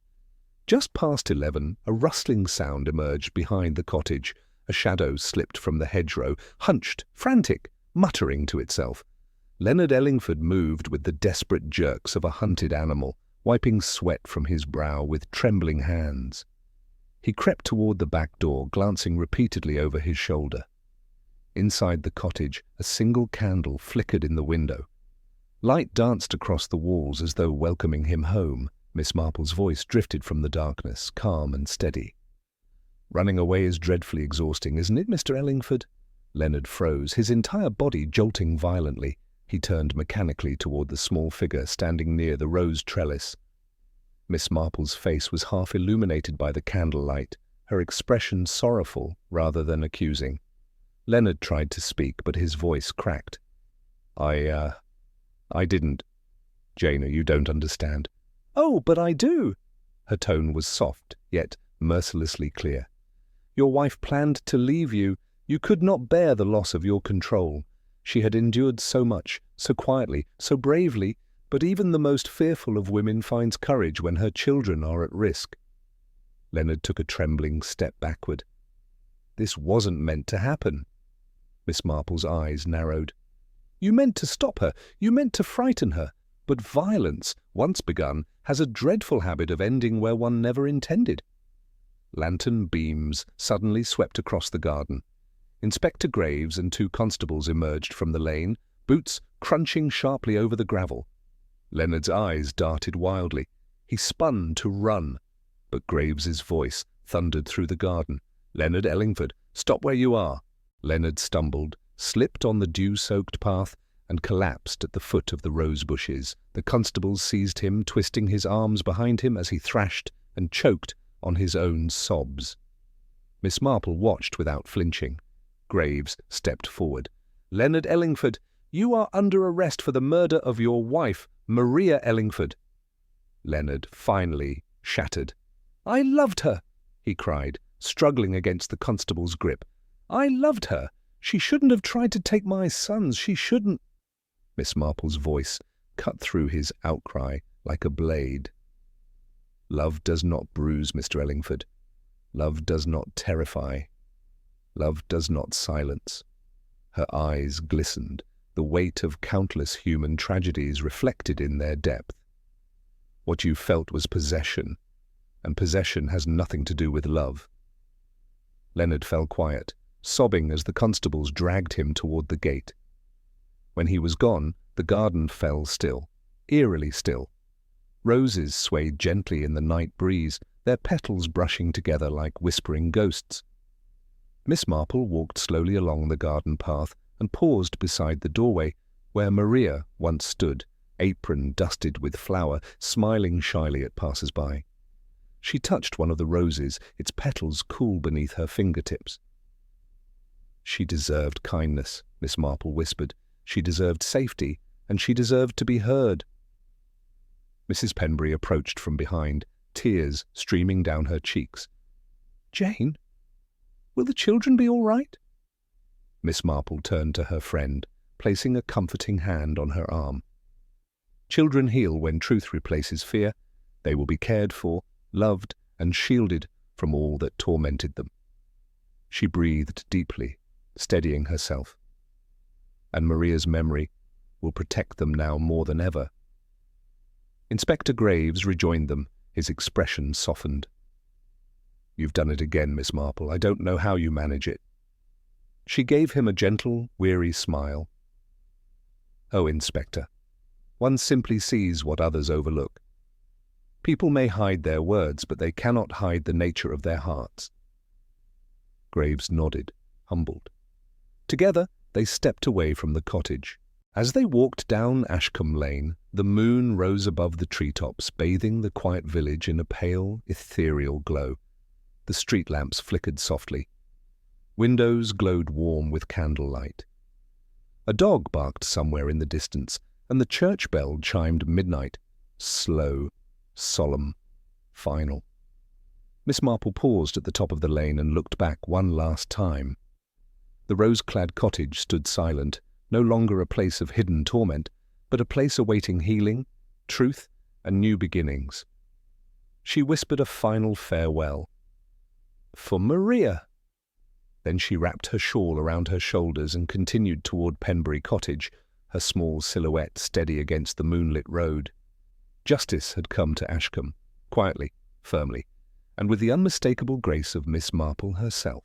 Just past 11, a rustling sound emerged behind the cottage. A shadow slipped from the hedgerow, hunched, frantic, muttering to itself. Leonard Ellingford moved with the desperate jerks of a hunted animal, wiping sweat from his brow with trembling hands. He crept toward the back door, glancing repeatedly over his shoulder. Inside the cottage, a single candle flickered in the window. Light danced across the walls as though welcoming him home. Miss Marple's voice drifted from the darkness, calm and steady. "Running away is dreadfully exhausting, isn't it, Mr. Ellingford?" Leonard froze, his entire body jolting violently. He turned mechanically toward the small figure standing near the rose trellis. Miss Marple's face was half illuminated by the candlelight, her expression sorrowful rather than accusing. Leonard tried to speak, but his voice cracked. I didn't. Jana, you don't understand." "Oh, but I do." Her tone was soft, yet mercilessly clear. "Your wife planned to leave you. You could not bear the loss of your control. She had endured so much, so quietly, so bravely, but even the most fearful of women finds courage when her children are at risk." Leonard took a trembling step backward. "This wasn't meant to happen." Miss Marple's eyes narrowed. "You meant to stop her, you meant to frighten her, but violence, once begun, has a dreadful habit of ending where one never intended." Lantern beams suddenly swept across the garden. Inspector Graves and 2 constables emerged from the lane, boots crunching sharply over the gravel. Leonard's eyes darted wildly. He spun to run, but Graves's voice thundered through the garden. "Leonard Ellingford, stop where you are." Leonard stumbled, slipped on the dew-soaked path, and collapsed at the foot of the rose bushes. The constables seized him, twisting his arms behind him as he thrashed and choked on his own sobs. Miss Marple watched without flinching. Graves stepped forward. "Leonard Ellingford, you are under arrest for the murder of your wife, Maria Ellingford." Leonard finally shattered. "I loved her," he cried, struggling against the constable's grip. "I loved her. She shouldn't have tried to take my sons. She shouldn't—" Miss Marple's voice cut through his outcry like a blade. "Love does not bruise, Mr. Ellingford. Love does not terrify. Love does not silence." Her eyes glistened, the weight of countless human tragedies reflected in their depth. "What you felt was possession, and possession has nothing to do with love." Leonard fell quiet, sobbing as the constables dragged him toward the gate. When he was gone, the garden fell still, eerily still. Roses swayed gently in the night breeze, their petals brushing together like whispering ghosts. Miss Marple walked slowly along the garden path and paused beside the doorway where Maria once stood, apron dusted with flour, smiling shyly at passers-by. She touched one of the roses, its petals cool beneath her fingertips. "She deserved kindness," Miss Marple whispered. "She deserved safety, and she deserved to be heard." Mrs. Penbury approached from behind, tears streaming down her cheeks. "Jane, will the children be all right?" Miss Marple turned to her friend, placing a comforting hand on her arm. Children heal when truth replaces fear. They will be cared for, loved, and shielded from all that tormented them. She breathed deeply, steadying herself. And Maria's memory will protect them now more than ever. Inspector Graves rejoined them, his expression softened. "You've done it again, Miss Marple. I don't know how you manage it." She gave him a gentle, weary smile. "Oh, Inspector, one simply sees what others overlook. People may hide their words, but they cannot hide the nature of their hearts." Graves nodded, humbled. Together, they stepped away from the cottage. As they walked down Ashcombe Lane, the moon rose above the treetops, bathing the quiet village in a pale, ethereal glow. The street lamps flickered softly. Windows glowed warm with candlelight. A dog barked somewhere in the distance, and the church bell chimed midnight, slow, solemn, final. Miss Marple paused at the top of the lane and looked back one last time. The rose-clad cottage stood silent, no longer a place of hidden torment, but a place awaiting healing, truth, and new beginnings. She whispered a final farewell. "For Maria." Then she wrapped her shawl around her shoulders and continued toward Penbury Cottage, her small silhouette steady against the moonlit road. Justice had come to Ashcombe, quietly, firmly, and with the unmistakable grace of Miss Marple herself.